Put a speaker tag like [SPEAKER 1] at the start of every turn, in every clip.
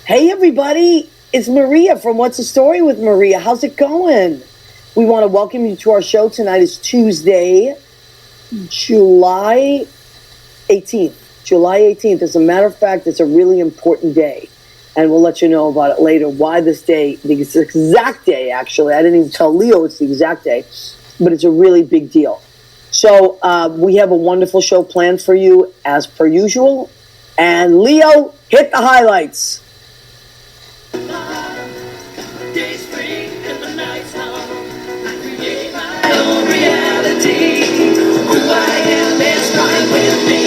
[SPEAKER 1] Hey, everybody. It's Maria from What's the Story with Maria. How's it going? We want to welcome you to our show. Tonight is Tuesday, July 18th. July 18th. As a matter of fact, it's a really important day. And we'll let you know about it later. Why this day, the exact day, actually. I didn't even tell Leo it's the exact day. But it's a really big deal. So we have a wonderful show planned for you, as per usual. And Leo, hit the highlights.
[SPEAKER 2] Days spring and the night's long. I create my own reality. Who I am is fine with me.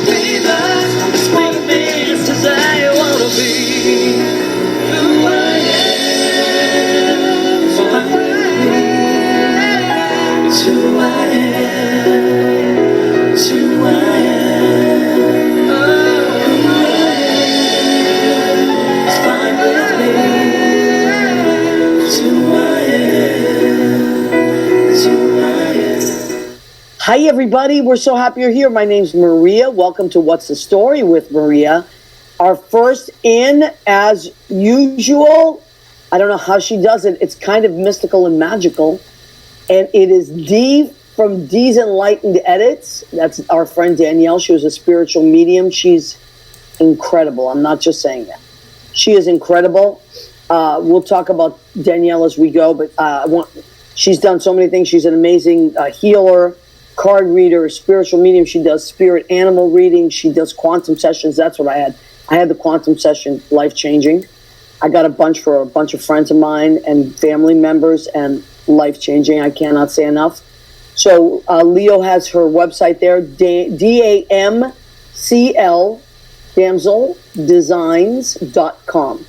[SPEAKER 2] Dreamers, experiments as I wanna be. Who I am is fine with me. It's who I am. It's who I am.
[SPEAKER 1] Hi, everybody. We're so happy you're here. My name's Maria. Welcome to What's the Story with Maria. Our first in, as usual. I don't know how she does it. It's kind of mystical and magical. And it is Dee from Dee's Enlightened Edits. That's our friend Danielle. She was a spiritual medium. She's incredible. I'm not just saying that. She is incredible. We'll talk about Danielle as we go, but she's done so many things. She's an amazing healer, card reader, spiritual medium. She does spirit animal reading. She does quantum sessions. That's what I had. I had the quantum session, life-changing. I got a bunch for a bunch of friends of mine and family members, and life-changing. I cannot say enough. So Leo has her website there, DAMCL, damseldesigns.com.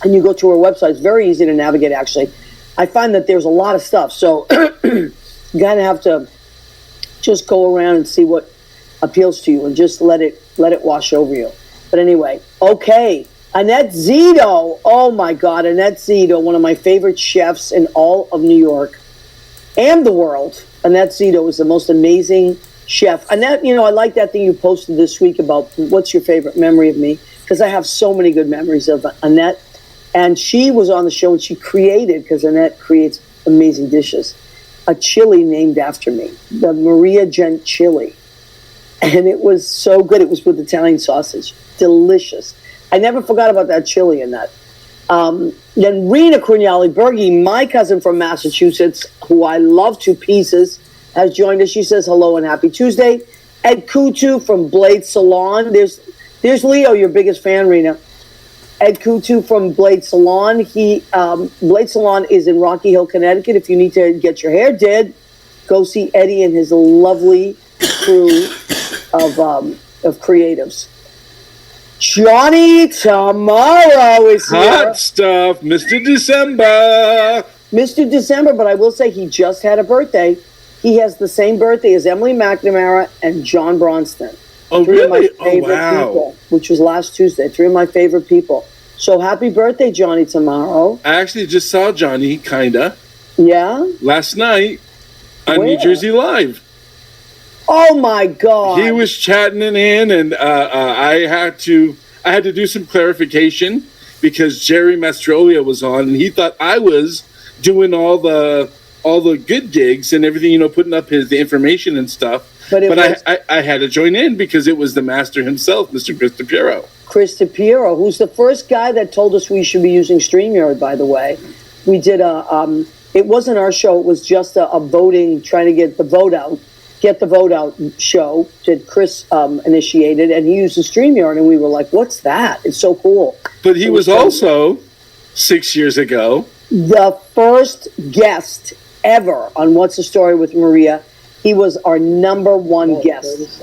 [SPEAKER 1] And you go to her website. It's very easy to navigate, actually. I find that there's a lot of stuff. So you kind of have to just go around and see what appeals to you and just let it wash over you. But anyway, okay. Annette Zito. Oh, my God. Annette Zito, one of my favorite chefs in all of New York and the world. Annette Zito is the most amazing chef. Annette, I like that thing you posted this week about what's your favorite memory of me, because I have so many good memories of Annette. And she was on the show and she created, because Annette creates amazing dishes, a chili named after me, the Maria Gent chili. And it was so good. It was with Italian sausage. Delicious. I never forgot about that chili and that. Then Rena Crugnali-Bergi, my cousin from Massachusetts, who I love to pieces, has joined us. She says hello and happy Tuesday. Ed Kutu from Blade Salon. There's Leo, your biggest fan, Rena. Ed Kutu from Blade Salon. Blade Salon is in Rocky Hill, Connecticut. If you need to get your hair did, go see Eddie and his lovely crew of creatives. Johnny Tomorrow is here.
[SPEAKER 3] Hot stuff, Mr. December.
[SPEAKER 1] Mr. December, but I will say he just had a birthday. He has the same birthday as Emily McNamara and John Bronston.
[SPEAKER 3] Oh,
[SPEAKER 1] Three
[SPEAKER 3] really?
[SPEAKER 1] of my favorite people, which was last Tuesday. Three of my favorite people. So happy birthday, Johnny Tomorrow.
[SPEAKER 3] I actually just saw Johnny, kinda.
[SPEAKER 1] Yeah?
[SPEAKER 3] Last night on
[SPEAKER 1] Where?
[SPEAKER 3] New Jersey Live.
[SPEAKER 1] Oh, my God.
[SPEAKER 3] He was chatting it in, and I had to do some clarification because Jerry Mastrolia was on, and he thought I was doing all the good gigs and everything, putting up the information and stuff. But I had to join in because it was the master himself, Mr. Chris DiPiero.
[SPEAKER 1] Chris DiPiero, who's the first guy that told us we should be using StreamYard, by the way. We did it wasn't our show, it was just a voting, trying to get the vote out show that Chris initiated, and he used the StreamYard, and we were like, what's that? It's so cool.
[SPEAKER 3] But he was also, 6 years ago,
[SPEAKER 1] the first guest ever on What's the Story with Maria. He was our number one guest.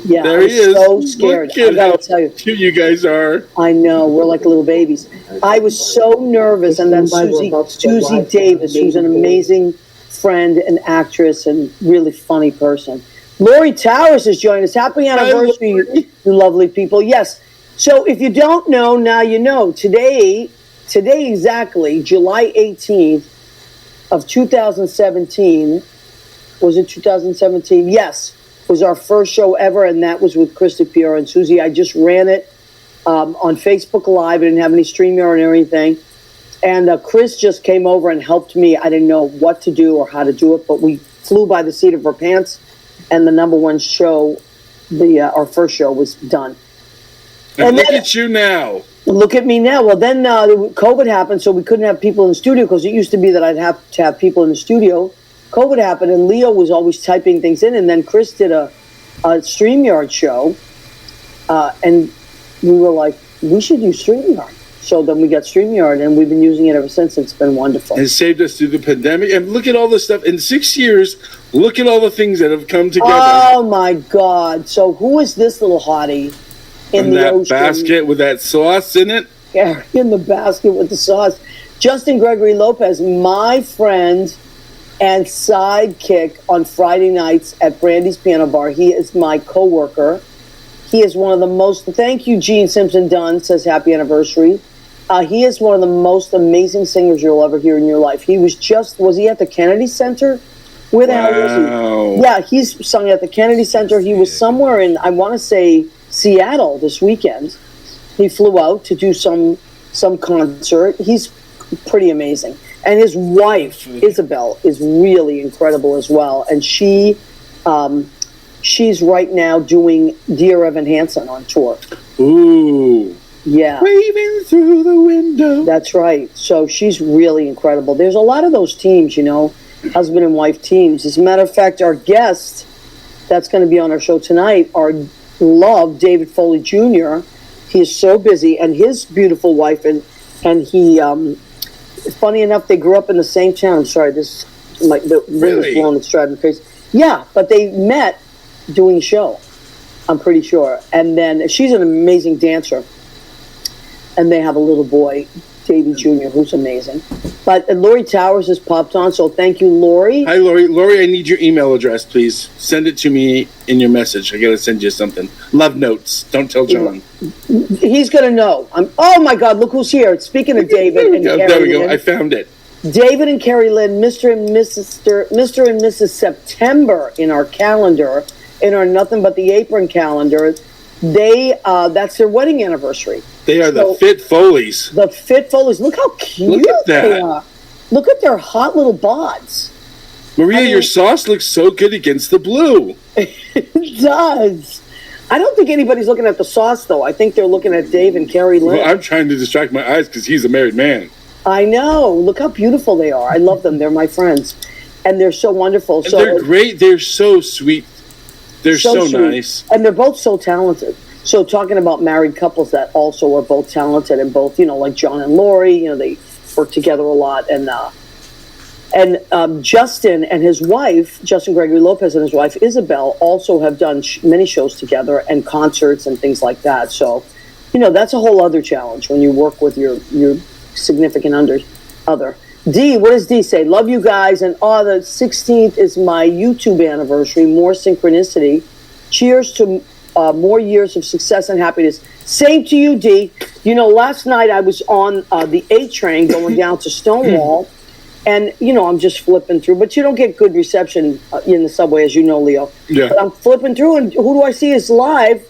[SPEAKER 1] Yeah,
[SPEAKER 3] there he is.
[SPEAKER 1] So scared.
[SPEAKER 3] Look at how
[SPEAKER 1] tell you.
[SPEAKER 3] cute you guys are.
[SPEAKER 1] I know, we're like little babies. I was so nervous, and that's Susie Davis, who's an amazing friend and actress and really funny person. Lori Towers has joined us. Happy anniversary, you lovely people. Yes. So if you don't know, now you know. Today exactly, July 18th of 2017, was it 2017? Yes. Was our first show ever, and that was with Chris DiPiero and Susie. I just ran it on Facebook Live. I didn't have any StreamYard or anything. And Chris just came over and helped me. I didn't know what to do or how to do it, but we flew by the seat of our pants. And the number one show, our first show, was done.
[SPEAKER 3] And look at you now.
[SPEAKER 1] Look at me now. Well, then COVID happened, so we couldn't have people in the studio, because it used to be that I'd have to have people in the studio. COVID happened, and Leo was always typing things in, and then Chris did a StreamYard show, and we were like, we should use StreamYard. So then we got StreamYard, and we've been using it ever since. It's been wonderful.
[SPEAKER 3] And saved us through the pandemic. And look at all the stuff. In 6 years, look at all the things that have come together.
[SPEAKER 1] Oh, my God. So who is this little hottie in the
[SPEAKER 3] that
[SPEAKER 1] ocean?
[SPEAKER 3] Basket with that sauce in it?
[SPEAKER 1] Yeah, in the basket with the sauce. Justin Gregory Lopez, my friend and sidekick on Friday nights at Brandy's Piano Bar. He is my coworker. He is one of the most, thank you, Gene Simpson Dunn, says happy anniversary. He is one of the most amazing singers you'll ever hear in your life. He was he at the Kennedy Center? Where the hell was he? Yeah, he's sung at the Kennedy Center. He was somewhere in, I want to say, Seattle this weekend. He flew out to do some concert. He's pretty amazing. And his wife, Isabel, is really incredible as well. And she's right now doing Dear Evan Hansen on tour.
[SPEAKER 3] Ooh.
[SPEAKER 1] Yeah.
[SPEAKER 3] Waving through the window.
[SPEAKER 1] That's right. So she's really incredible. There's a lot of those teams, husband and wife teams. As a matter of fact, our guest that's going to be on our show tonight, our love, David Foley Jr., he is so busy, and his beautiful wife, and he, funny enough, they grew up in the same town. I'm sorry, the wind is blowing, it's driving me crazy. Yeah, but they met doing a show, I'm pretty sure. And then she's an amazing dancer. And they have a little boy, Davey Jr., who's amazing. But Lori Towers has popped on, so thank you, Lori.
[SPEAKER 3] Hi, Lori. Lori, I need your email address, please. Send it to me in your message. I got to send you something. Love notes. Don't tell John.
[SPEAKER 1] He's going to know. Oh, my God, look who's here. Speaking of David and Carrie
[SPEAKER 3] There we go.
[SPEAKER 1] Lynn,
[SPEAKER 3] I found it.
[SPEAKER 1] David and Carrie Lynn, Mr. and Mrs. September in our calendar, in our Nothing But the Apron calendar. That's their wedding anniversary.
[SPEAKER 3] They are the Fit Foleys.
[SPEAKER 1] The Fit Foleys. Look how cute they are. Look at their hot little bods.
[SPEAKER 3] Maria, your sauce looks so good against the blue.
[SPEAKER 1] It does. I don't think anybody's looking at the sauce, though. I think they're looking at Dave and Carrie Lynn.
[SPEAKER 3] Well, I'm trying to distract my eyes because he's a married man.
[SPEAKER 1] I know. Look how beautiful they are. I love them. They're my friends. And they're so wonderful.
[SPEAKER 3] And they're great. They're so sweet. They're so nice.
[SPEAKER 1] And they're both so talented. So talking about married couples that also are both talented and both, like John and Lori, they work together a lot. And Justin and his wife, Justin Gregory Lopez and his wife, Isabel, also have done many shows together and concerts and things like that. So, that's a whole other challenge when you work with your significant other. D, what does D say? Love you guys. And the 16th is my YouTube anniversary. More synchronicity. Cheers to more years of success and happiness. Same to you, D. Last night I was on the A train going down to Stonewall, and I'm just flipping through. But you don't get good reception in the subway, as you know, Leo.
[SPEAKER 3] Yeah.
[SPEAKER 1] But I'm flipping through, and who do I see is live?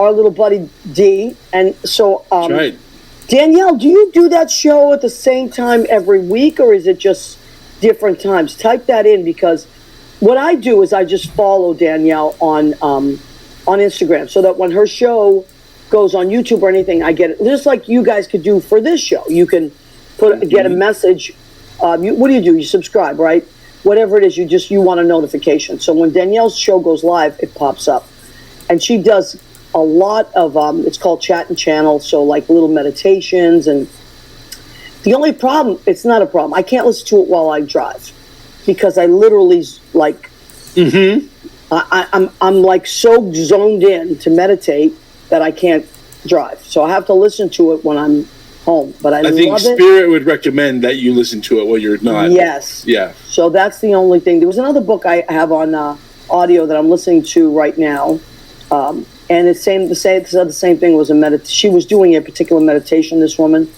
[SPEAKER 1] Our little buddy D. And so,
[SPEAKER 3] That's right.
[SPEAKER 1] Danielle, do you do that show at the same time every week, or is it just different times? Type that in, because what I do is I just follow Danielle on Instagram, so that when her show goes on YouTube or anything, I get it. Just like you guys could do for this show. You can get a message. What do? You subscribe, right? Whatever it is, you want a notification. So when Danielle's show goes live, it pops up. And she does a lot of, it's called Chat and Channel, so like little meditations. And the only problem, it's not a problem, I can't listen to it while I drive, because I literally, like, I'm like so zoned in to meditate that I can't drive. So I have to listen to it when I'm home. But I
[SPEAKER 3] think
[SPEAKER 1] love it.
[SPEAKER 3] Spirit would recommend that you listen to it while you're not.
[SPEAKER 1] Yes.
[SPEAKER 3] Yeah.
[SPEAKER 1] So that's the only thing. There was another book I have on audio that I'm listening to right now. And the same thing was she was doing a particular meditation, this woman,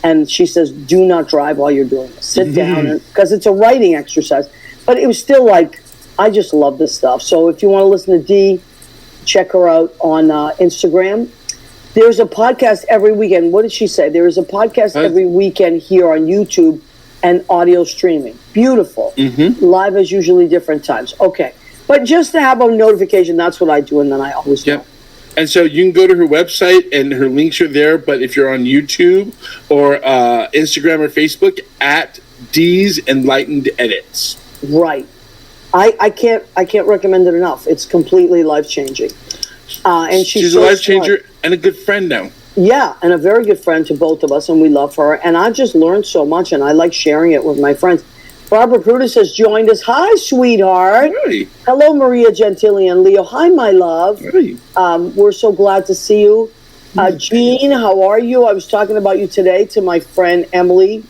[SPEAKER 1] and she says, do not drive while you're doing this. Sit down, because it's a writing exercise. But it was still like, I just love this stuff. So if you want to listen to Dee, check her out on Instagram. There's a podcast every weekend. What did she say? There is a podcast every weekend here on YouTube and audio streaming. Beautiful. Live is usually different times. Okay. But just to have a notification, that's what I do, and then I always know.
[SPEAKER 3] And so you can go to her website, and her links are there. But if you're on YouTube or Instagram or Facebook, at D's Enlightened Edits.
[SPEAKER 1] Right. I can't recommend it enough. It's completely life-changing. And she's
[SPEAKER 3] a life changer and a good friend now.
[SPEAKER 1] Yeah, and a very good friend to both of us, and we love her. And I've just learned so much, and I like sharing it with my friends. Barbara Prudis has joined us. Hi, sweetheart.
[SPEAKER 3] Hi.
[SPEAKER 1] Hello, Maria Gentili and Leo. Hi, my love.
[SPEAKER 3] Hi.
[SPEAKER 1] We're so glad to see you. Jean, how are you? I was talking about you today to my friend Emily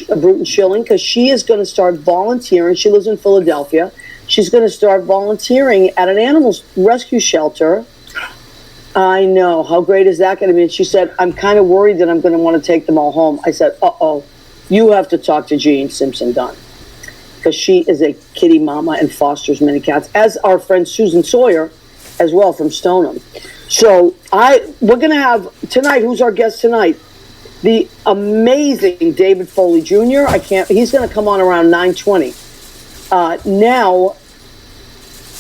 [SPEAKER 1] Bruton Schilling, because she is going to start volunteering. She lives in Philadelphia. She's going to start volunteering at an animal rescue shelter. I know. How great is that going to be? And she said, I'm kind of worried that I'm going to want to take them all home. I said, you have to talk to Jean Simpson-Dunn, because she is a kitty mama and fosters many cats, as our friend Susan Sawyer as well from Stoneham. So we're going to have tonight, who's our guest tonight? The amazing David Foley Jr. He's going to come on around 9:20.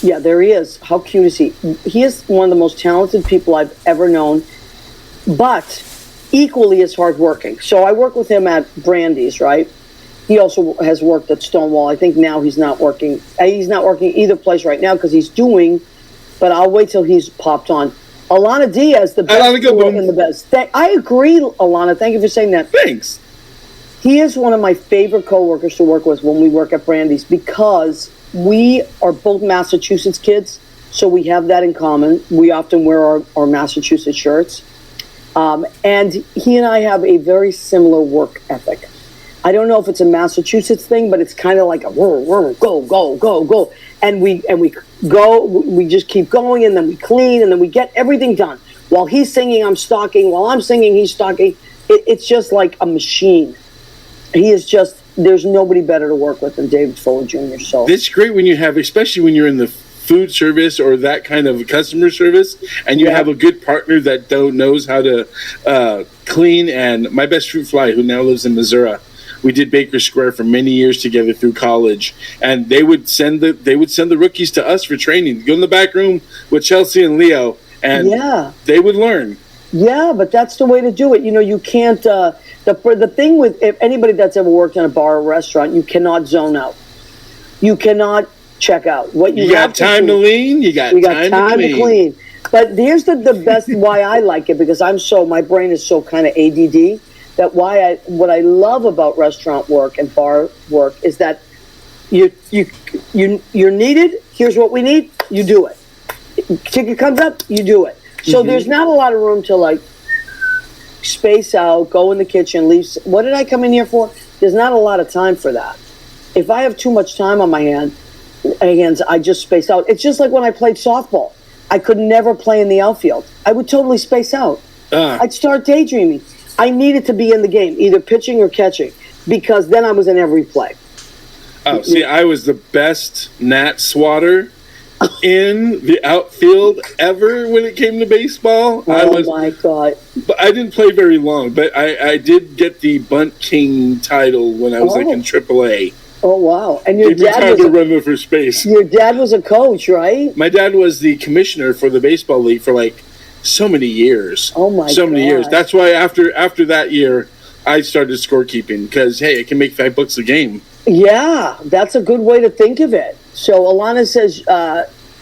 [SPEAKER 1] There he is. How cute is he? He is one of the most talented people I've ever known, but equally as hardworking. So I work with him at Brandy's, right? He also has worked at Stonewall. I think now he's not working. He's not working either place right now because he's doing, but I'll wait till he's popped on. Alana Diaz, the best and the best. I agree, Alana. Thank you for saying that.
[SPEAKER 3] Thanks.
[SPEAKER 1] He is one of my favorite coworkers to work with when we work at Brandy's, because we are both Massachusetts kids, so we have that in common. We often wear our Massachusetts shirts. And he and I have a very similar work ethic. I don't know if it's a Massachusetts thing, but it's kind of like a go. And we go, we just keep going, and then we clean, and then we get everything done. While he's singing, I'm stocking. While I'm singing, he's stocking. It's just like a machine. He is just, there's nobody better to work with than David Foley Jr. So
[SPEAKER 3] it's great when you have, especially when you're in the food service or that kind of customer service, and you have a good partner that knows how to clean. And my best fruit fly, who now lives in Missouri, we did Baker Square for many years together through college, and they would send the rookies to us for training. Go in the back room with Chelsea and Leo, and they would learn.
[SPEAKER 1] Yeah, but that's the way to do it. You know, you can't. The thing with anybody that's ever worked in a bar or restaurant, you cannot zone out. You cannot check out. What you
[SPEAKER 3] got time to lean. You got time to clean.
[SPEAKER 1] But here's the best why I like it, because my brain is so kind of ADD. That what I love about restaurant work and bar work is that you're needed. Here's what we need. You do it. Ticket comes up. You do it. So there's not a lot of room to like space out, go in the kitchen, leave. What did I come in here for? There's not a lot of time for that. If I have too much time on my hands, I just space out. It's just like when I played softball. I could never play in the outfield. I would totally space out. I'd start daydreaming. I needed to be in the game, either pitching or catching, because then I was in every play.
[SPEAKER 3] Oh, see, I was the best gnat swatter in the outfield ever when it came to baseball.
[SPEAKER 1] My God.
[SPEAKER 3] But I didn't play very long, but I did get the bunt king title when I was like in AAA.
[SPEAKER 1] Oh, wow. And your
[SPEAKER 3] dad was run for space.
[SPEAKER 1] Your dad was a coach, right?
[SPEAKER 3] My dad was the commissioner for the baseball league for like so many years.
[SPEAKER 1] Oh, my God.
[SPEAKER 3] So many years. That's why after that year, I started scorekeeping, because, hey, it can make $5 a game.
[SPEAKER 1] Yeah, that's a good way to think of it. So Alana says,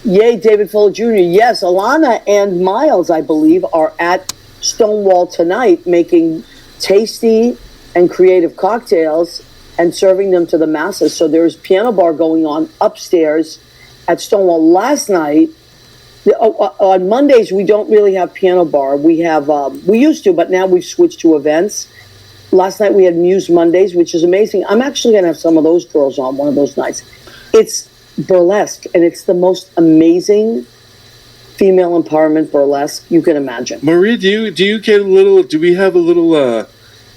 [SPEAKER 1] yay, David Foley Jr. Yes, Alana and Miles, I believe, are at Stonewall tonight making tasty and creative cocktails and serving them to the masses. So there's piano bar going on upstairs at Stonewall. Last night, on Mondays, we don't really have piano bar. We have, we used to, but now we've switched to events. Last night we had Muse Mondays, which is amazing. I'm actually going to have some of those girls on one of those nights. It's burlesque, and it's the most amazing female empowerment burlesque you can imagine.
[SPEAKER 3] Maria, do we have a little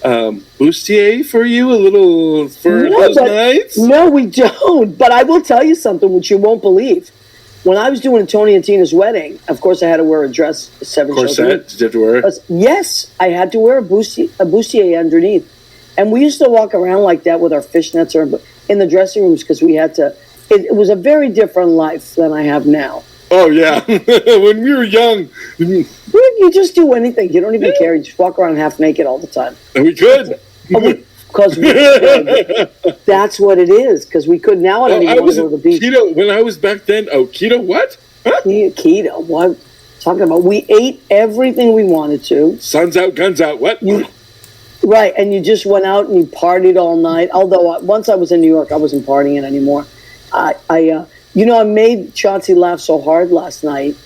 [SPEAKER 3] bustier for you, those nights?
[SPEAKER 1] No, we don't. But I will tell you something which you won't believe. when I was doing Tony and Tina's wedding, of course I had to wear a dress. 7 shows a week.
[SPEAKER 3] Corset? Did you have to wear it?
[SPEAKER 1] Yes, I had to wear a bustier underneath, and we used to walk around like that with our fishnets or in the dressing rooms because we had to. It was a very different life than I have now.
[SPEAKER 3] Oh, yeah. When we were young.
[SPEAKER 1] You just do anything. You don't even care. You just walk around half naked all the time.
[SPEAKER 3] And we could.
[SPEAKER 1] Because we could. That's what it is. Because we could. Now I don't even want to go to the beach.
[SPEAKER 3] Keto, when I was back then, keto what? Huh?
[SPEAKER 1] Keto. What? Talking about, we ate everything we wanted to.
[SPEAKER 3] Sun's out, guns out. What?
[SPEAKER 1] Right. And you just went out and you partied all night. Although once I was in New York, I wasn't partying anymore. I made Chauncey laugh so hard last night.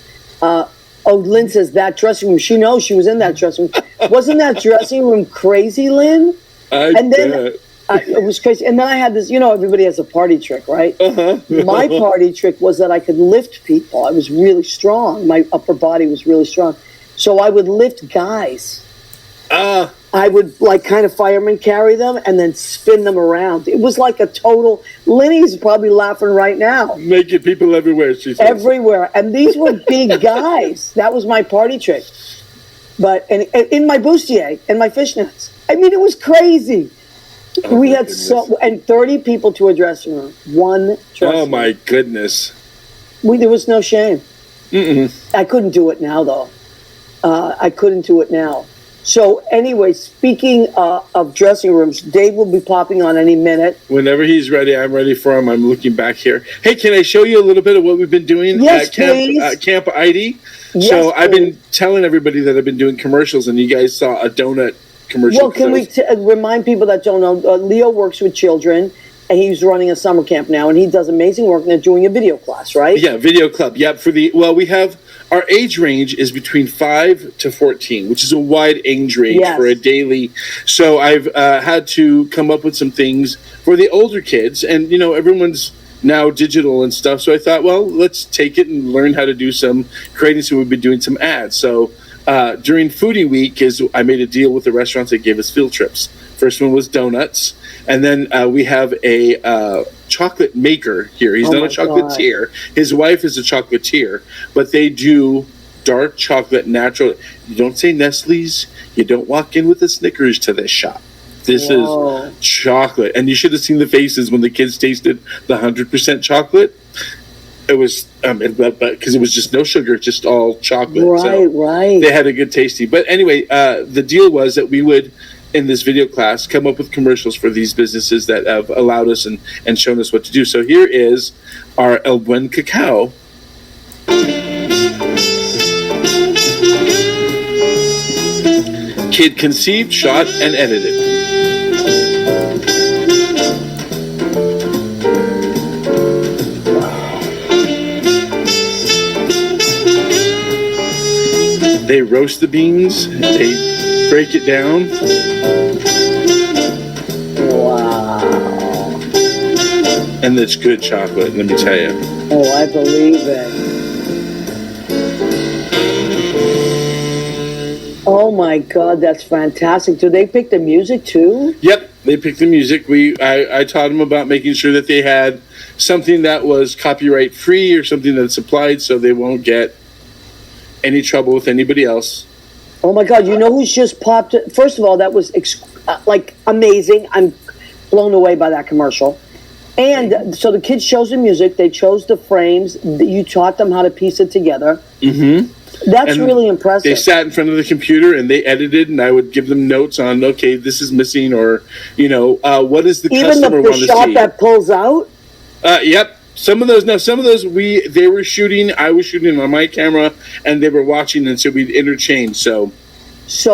[SPEAKER 1] Lynn says that dressing room. She knows she was in that dressing room. Wasn't that dressing room crazy, Lynn? It was crazy. And then I had this, everybody has a party trick, right?
[SPEAKER 3] Uh-huh.
[SPEAKER 1] My party trick was that I could lift people. I was really strong. My upper body was really strong. So I would lift guys. I would kind of fireman carry them and then spin them around. It was like a total. Linny's probably laughing right now.
[SPEAKER 3] Naked people everywhere, she says.
[SPEAKER 1] Everywhere. And these were big guys. That was my party trick. But and in my bustier and my fishnets. I mean, it was crazy. We had and 30 people to a dressing room. One dressing room.
[SPEAKER 3] Oh, my goodness.
[SPEAKER 1] There was no shame.
[SPEAKER 3] Mm-mm.
[SPEAKER 1] I couldn't do it now, though. I couldn't do it now. So anyway, speaking of dressing rooms, Dave will be popping on any minute.
[SPEAKER 3] Whenever he's ready, I'm ready for him. I'm looking back here. Hey, can I show you a little bit of what we've been doing
[SPEAKER 1] at
[SPEAKER 3] Camp ID?
[SPEAKER 1] Yes,
[SPEAKER 3] so I've been telling everybody that I've been doing commercials, and you guys saw a donut commercial.
[SPEAKER 1] Well, can we remind people that don't know, Leo works with children, and he's running a summer camp now, and he does amazing work, and they're doing a video class, right?
[SPEAKER 3] Yeah, video club. Yep. We have... Our age range is between 5 to 14, which is a wide age range for a daily. So I've had to come up with some things for the older kids. And, everyone's now digital and stuff. So I thought, well, let's take it and learn how to do some creating. So we've been doing some ads. So during Foodie Week, I made a deal with the restaurants that gave us field trips. First one was donuts. And then we have a chocolate maker here. He's not a chocolatier. His wife is a chocolatier, but they do dark chocolate, natural. You don't say Nestle's. You don't walk in with a Snickers to this shop. This is chocolate. And you should have seen the faces when the kids tasted the 100% chocolate. It was, because it was just no sugar, just all chocolate.
[SPEAKER 1] Right.
[SPEAKER 3] They had a good tasty. But anyway, the deal was that we would, in this video class, come up with commercials for these businesses that have allowed us and shown us what to do. So here is our El Buen Cacao. Kid conceived, shot, and edited. They roast the beans, they break it down.
[SPEAKER 1] Wow.
[SPEAKER 3] And it's good chocolate, let me tell you.
[SPEAKER 1] Oh, I believe it. Oh my God, that's fantastic. Do they pick the music too?
[SPEAKER 3] Yep, they picked the music. I taught them about making sure that they had something that was copyright free or something that's applied so they won't get any trouble with anybody else.
[SPEAKER 1] Oh my God, you know who's just popped? First of all, that was amazing. I'm blown away by that commercial. And so the kids chose the music, they chose the frames, you taught them how to piece it together. Mm-hmm. That's really impressive.
[SPEAKER 3] They sat in front of the computer and they edited, and I would give them notes on, okay, this is missing, or, what is the customer want to see?
[SPEAKER 1] Even the shot that pulls out?
[SPEAKER 3] Yep. Some of those they were shooting, I was shooting on my camera, and they were watching, and so we'd interchange, So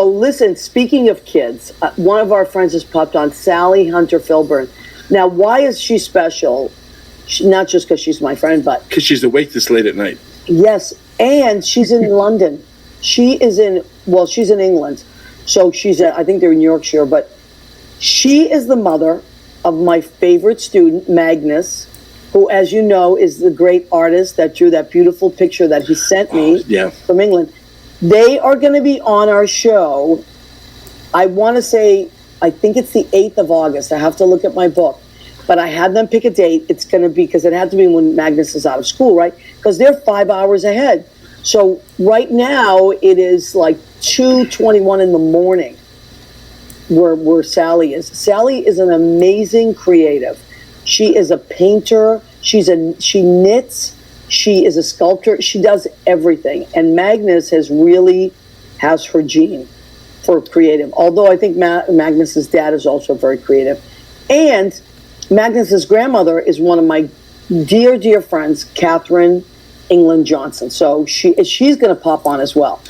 [SPEAKER 1] listen, speaking of kids, one of our friends has popped on, Sally Hunter Filburn. Now, why is she special? Not just because she's my friend, but...
[SPEAKER 3] because she's awake this late at night.
[SPEAKER 1] Yes, and she's in London. She's in England. So she's I think they're in Yorkshire, but she is the mother of my favorite student, Magnus, who, as you know, is the great artist that drew that beautiful picture that he sent me from England. They are going to be on our show, I want to say, I think it's the 8th of August. I have to look at my book. but I had them pick a date. It's going to be, because it had to be when Magnus is out of school, right? Because they're 5 hours ahead. So right now it is like 2:21 in the morning where Sally is. Sally is an amazing creative. She is a painter. She knits. She is a sculptor. She does everything. And Magnus has her gene for creative. Although I think Magnus's dad is also very creative. And Magnus's grandmother is one of my dear, dear friends, Catherine England Johnson. So she's going to pop on as well.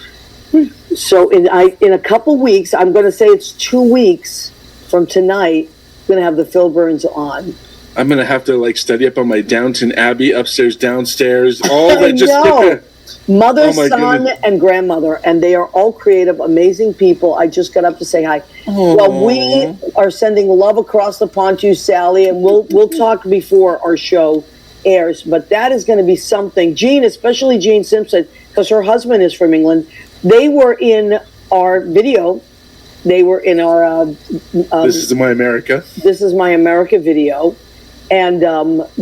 [SPEAKER 1] So in a couple weeks, I'm going to say it's 2 weeks from tonight, I'm going to have the Phil Burns on.
[SPEAKER 3] I'm going to have to like study up on my Downton Abbey, upstairs, downstairs, all that.
[SPEAKER 1] Mother, son, and grandmother, and they are all creative, amazing people. I just got up to say hi.
[SPEAKER 3] Aww.
[SPEAKER 1] Well, we are sending love across the pond to you, Sally, and we'll talk before our show airs. But that is going to be something. Jean, especially Jean Simpson, because her husband is from England. They were in our video. They were in our
[SPEAKER 3] This is My America.
[SPEAKER 1] This is My America video. And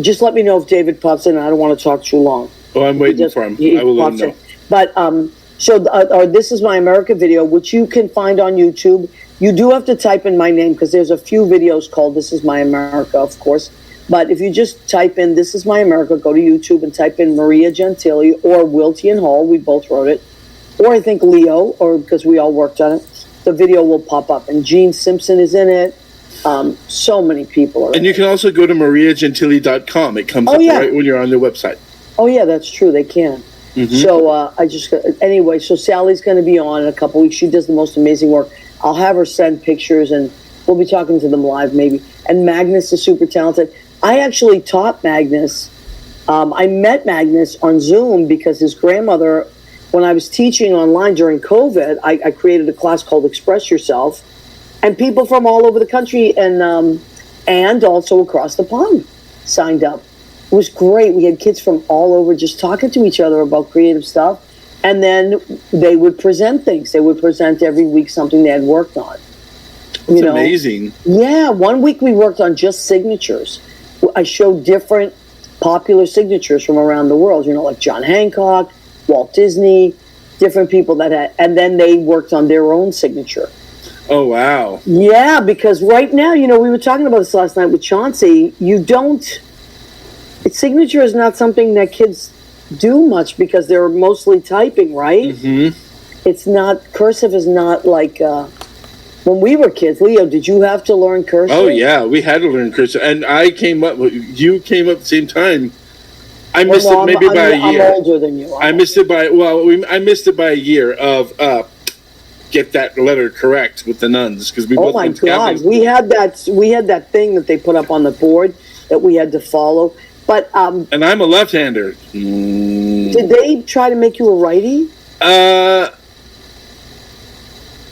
[SPEAKER 1] just let me know if David pops in. I don't want to talk too long.
[SPEAKER 3] Oh, I'm waiting for him. I will let him know.
[SPEAKER 1] But This Is My America video, which you can find on YouTube. You do have to type in my name because there's a few videos called This Is My America, of course. But if you just type in This Is My America, go to YouTube and type in Maria Gentili or Wiltian Hall. We both wrote it. Or I think Leo, or because we all worked on it. The video will pop up. And Gene Simpson is in it. So many people are.
[SPEAKER 3] And you can also go to mariagentili.com. It comes up right when you're on their website.
[SPEAKER 1] Oh, yeah, that's true. They can. Mm-hmm. So anyway, so Sally's going to be on in a couple weeks. She does the most amazing work. I'll have her send pictures and we'll be talking to them live maybe. And Magnus is super talented. I actually taught Magnus. I met Magnus on Zoom because his grandmother, when I was teaching online during COVID, I created a class called Express Yourself. And people from all over the country and also across the pond signed up. It was great. We had kids from all over just talking to each other about creative stuff. And then they would present things. They would present every week something they had worked on.
[SPEAKER 3] That's amazing.
[SPEAKER 1] Yeah. 1 week we worked on just signatures. I showed different popular signatures from around the world, like John Hancock, Walt Disney, different people that had, and then they worked on their own signature.
[SPEAKER 3] Oh, wow.
[SPEAKER 1] Yeah, because right now, we were talking about this last night with Chauncey. Signature is not something that kids do much because they're mostly typing, right? Mm-hmm. It's not, cursive is not like, when we were kids. Leo, did you have to learn cursive?
[SPEAKER 3] Oh, yeah, we had to learn cursive. And you came up at the same time. I missed it maybe by a year.
[SPEAKER 1] I'm older than you.
[SPEAKER 3] I missed it by a year of, get that letter correct with the nuns because we both went to Catholic school.
[SPEAKER 1] We had that thing that they put up on the board that we had to follow. But
[SPEAKER 3] and I'm a left-hander.
[SPEAKER 1] Did they try to make you a righty?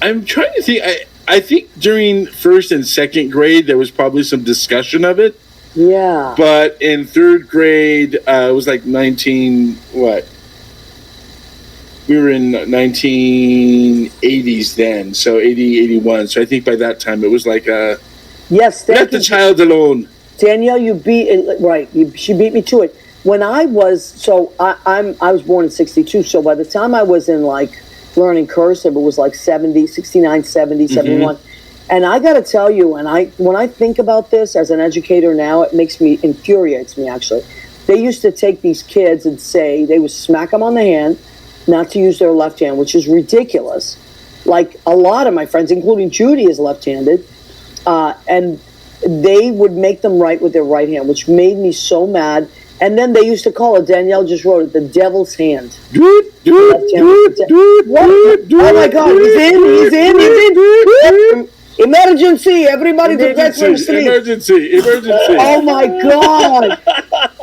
[SPEAKER 3] I'm trying to think. I think during first and second grade there was probably some discussion of it.
[SPEAKER 1] Yeah.
[SPEAKER 3] But in third grade, it was like 19 what? We were in 1980s then, so 80, 81. So I think by that time it was like
[SPEAKER 1] yes,
[SPEAKER 3] let the child alone.
[SPEAKER 1] Danielle, you beat it right. She beat me to it. When I was I was born in 62. So by the time I was in like learning cursive, it was like 70, 69, 70, 71. And I got to tell you, when I think about this as an educator now, it infuriates me actually. They used to take these kids and say they would smack them on the hand, not to use their left hand, which is ridiculous. Like a lot of my friends, including Judy, is left-handed, and they would make them write with their right hand, which made me so mad. And then they used to call it, Danielle just wrote it, the devil's hand.
[SPEAKER 3] Oh
[SPEAKER 1] my God, he's in. Emergency, everybody to get from sleep.
[SPEAKER 3] Emergency.
[SPEAKER 1] Oh my God.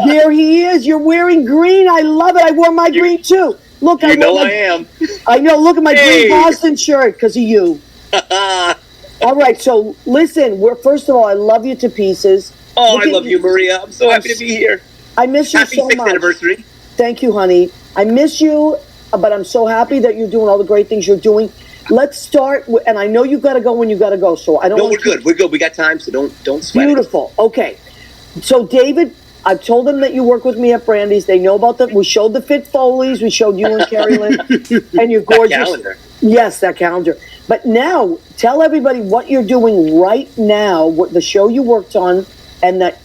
[SPEAKER 1] There he is. You're wearing green. I love it. I wore my green too. Look,
[SPEAKER 4] I am.
[SPEAKER 1] I know. Look at my green Boston shirt because of you. All right. So listen. First of all, I love you to pieces.
[SPEAKER 4] Oh, I love you, Maria. I'm so happy to be here.
[SPEAKER 1] I miss you
[SPEAKER 4] Happy
[SPEAKER 1] so
[SPEAKER 4] 6th
[SPEAKER 1] much.
[SPEAKER 4] anniversary.
[SPEAKER 1] Thank you, honey. I miss you, but I'm so happy that you're doing all the great things you're doing. Let's start. And I know you got to go when you got to go. So I don't.
[SPEAKER 4] No, we're good. We're good. We got time, so don't sweat.
[SPEAKER 1] Beautiful. Okay. So David, I've told them that you work with me at Brandy's. They know about we showed the Fit Foleys. We showed you and Carrie Lynn and your gorgeous
[SPEAKER 4] calendar.
[SPEAKER 1] Yes, that calendar. But now, tell everybody what you're doing right now, what the show you worked on, and that.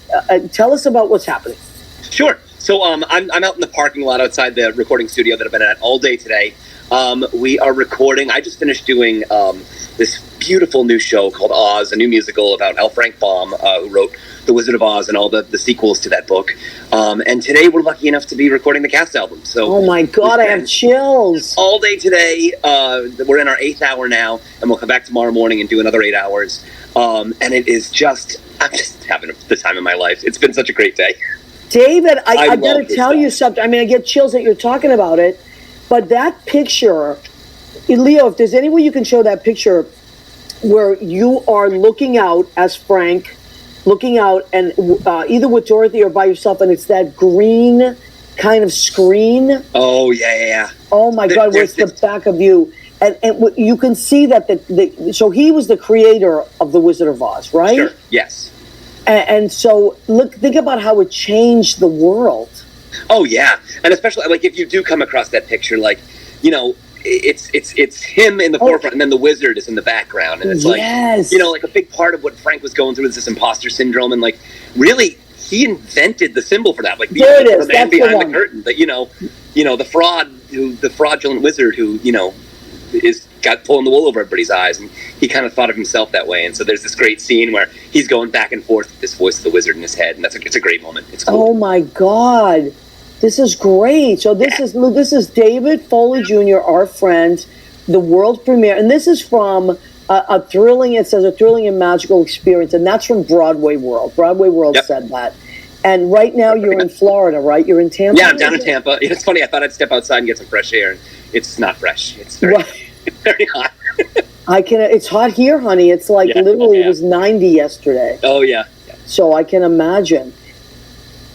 [SPEAKER 1] Tell us about what's happening.
[SPEAKER 4] Sure. So I'm out in the parking lot outside the recording studio that I've been at all day today. We are recording. I just finished doing this beautiful new show called Oz, a new musical about L. Frank Baum, who wrote The Wizard of Oz and all the sequels to that book. And today we're lucky enough to be recording the cast album. So
[SPEAKER 1] oh my God, I have chills.
[SPEAKER 4] All day today. We're in our 8th hour now, and we'll come back tomorrow morning and do another 8 hours. And it is I'm just having the time of my life. It's been such a great day.
[SPEAKER 1] David, I got to tell you
[SPEAKER 4] stuff.
[SPEAKER 1] something. I mean, I get chills that you're talking about it, but that picture, Leo, if there's any way you can show that picture where you are looking out as Frank, looking out, and either with Dorothy or by yourself, and it's that green kind of screen.
[SPEAKER 4] Oh, yeah.
[SPEAKER 1] Oh, my God, where's the back of you? And you can see that so he was the creator of The Wizard of Oz, right?
[SPEAKER 4] Sure, yes.
[SPEAKER 1] And so think about how it changed the world.
[SPEAKER 4] Oh yeah, and especially like if you do come across that picture, like it's him in the forefront, and then the wizard is in the background, and it's like like a big part of what Frank was going through is this imposter syndrome, and like really he invented the symbol for that, like the man behind the curtain, that the fraudulent wizard who is got pulling the wool over everybody's eyes, and he kind of thought of himself that way. And so there's this great scene where he's going back and forth with this voice of the wizard in his head, and it's a great moment. It's cool.
[SPEAKER 1] Oh my God, this is great. So this is David Foley Jr., our friend, the world premiere, and this is from a thrilling and magical experience, and that's from Broadway World. Broadway World said that. And right now you're in Florida, right? You're in Tampa?
[SPEAKER 4] Yeah, I'm down in Tampa. It's funny, I thought I'd step outside and get some fresh air, and it's not fresh. It's very, it's very hot.
[SPEAKER 1] It's hot here, honey. It's like literally it was 90 yesterday.
[SPEAKER 4] Oh, yeah.
[SPEAKER 1] So I can imagine.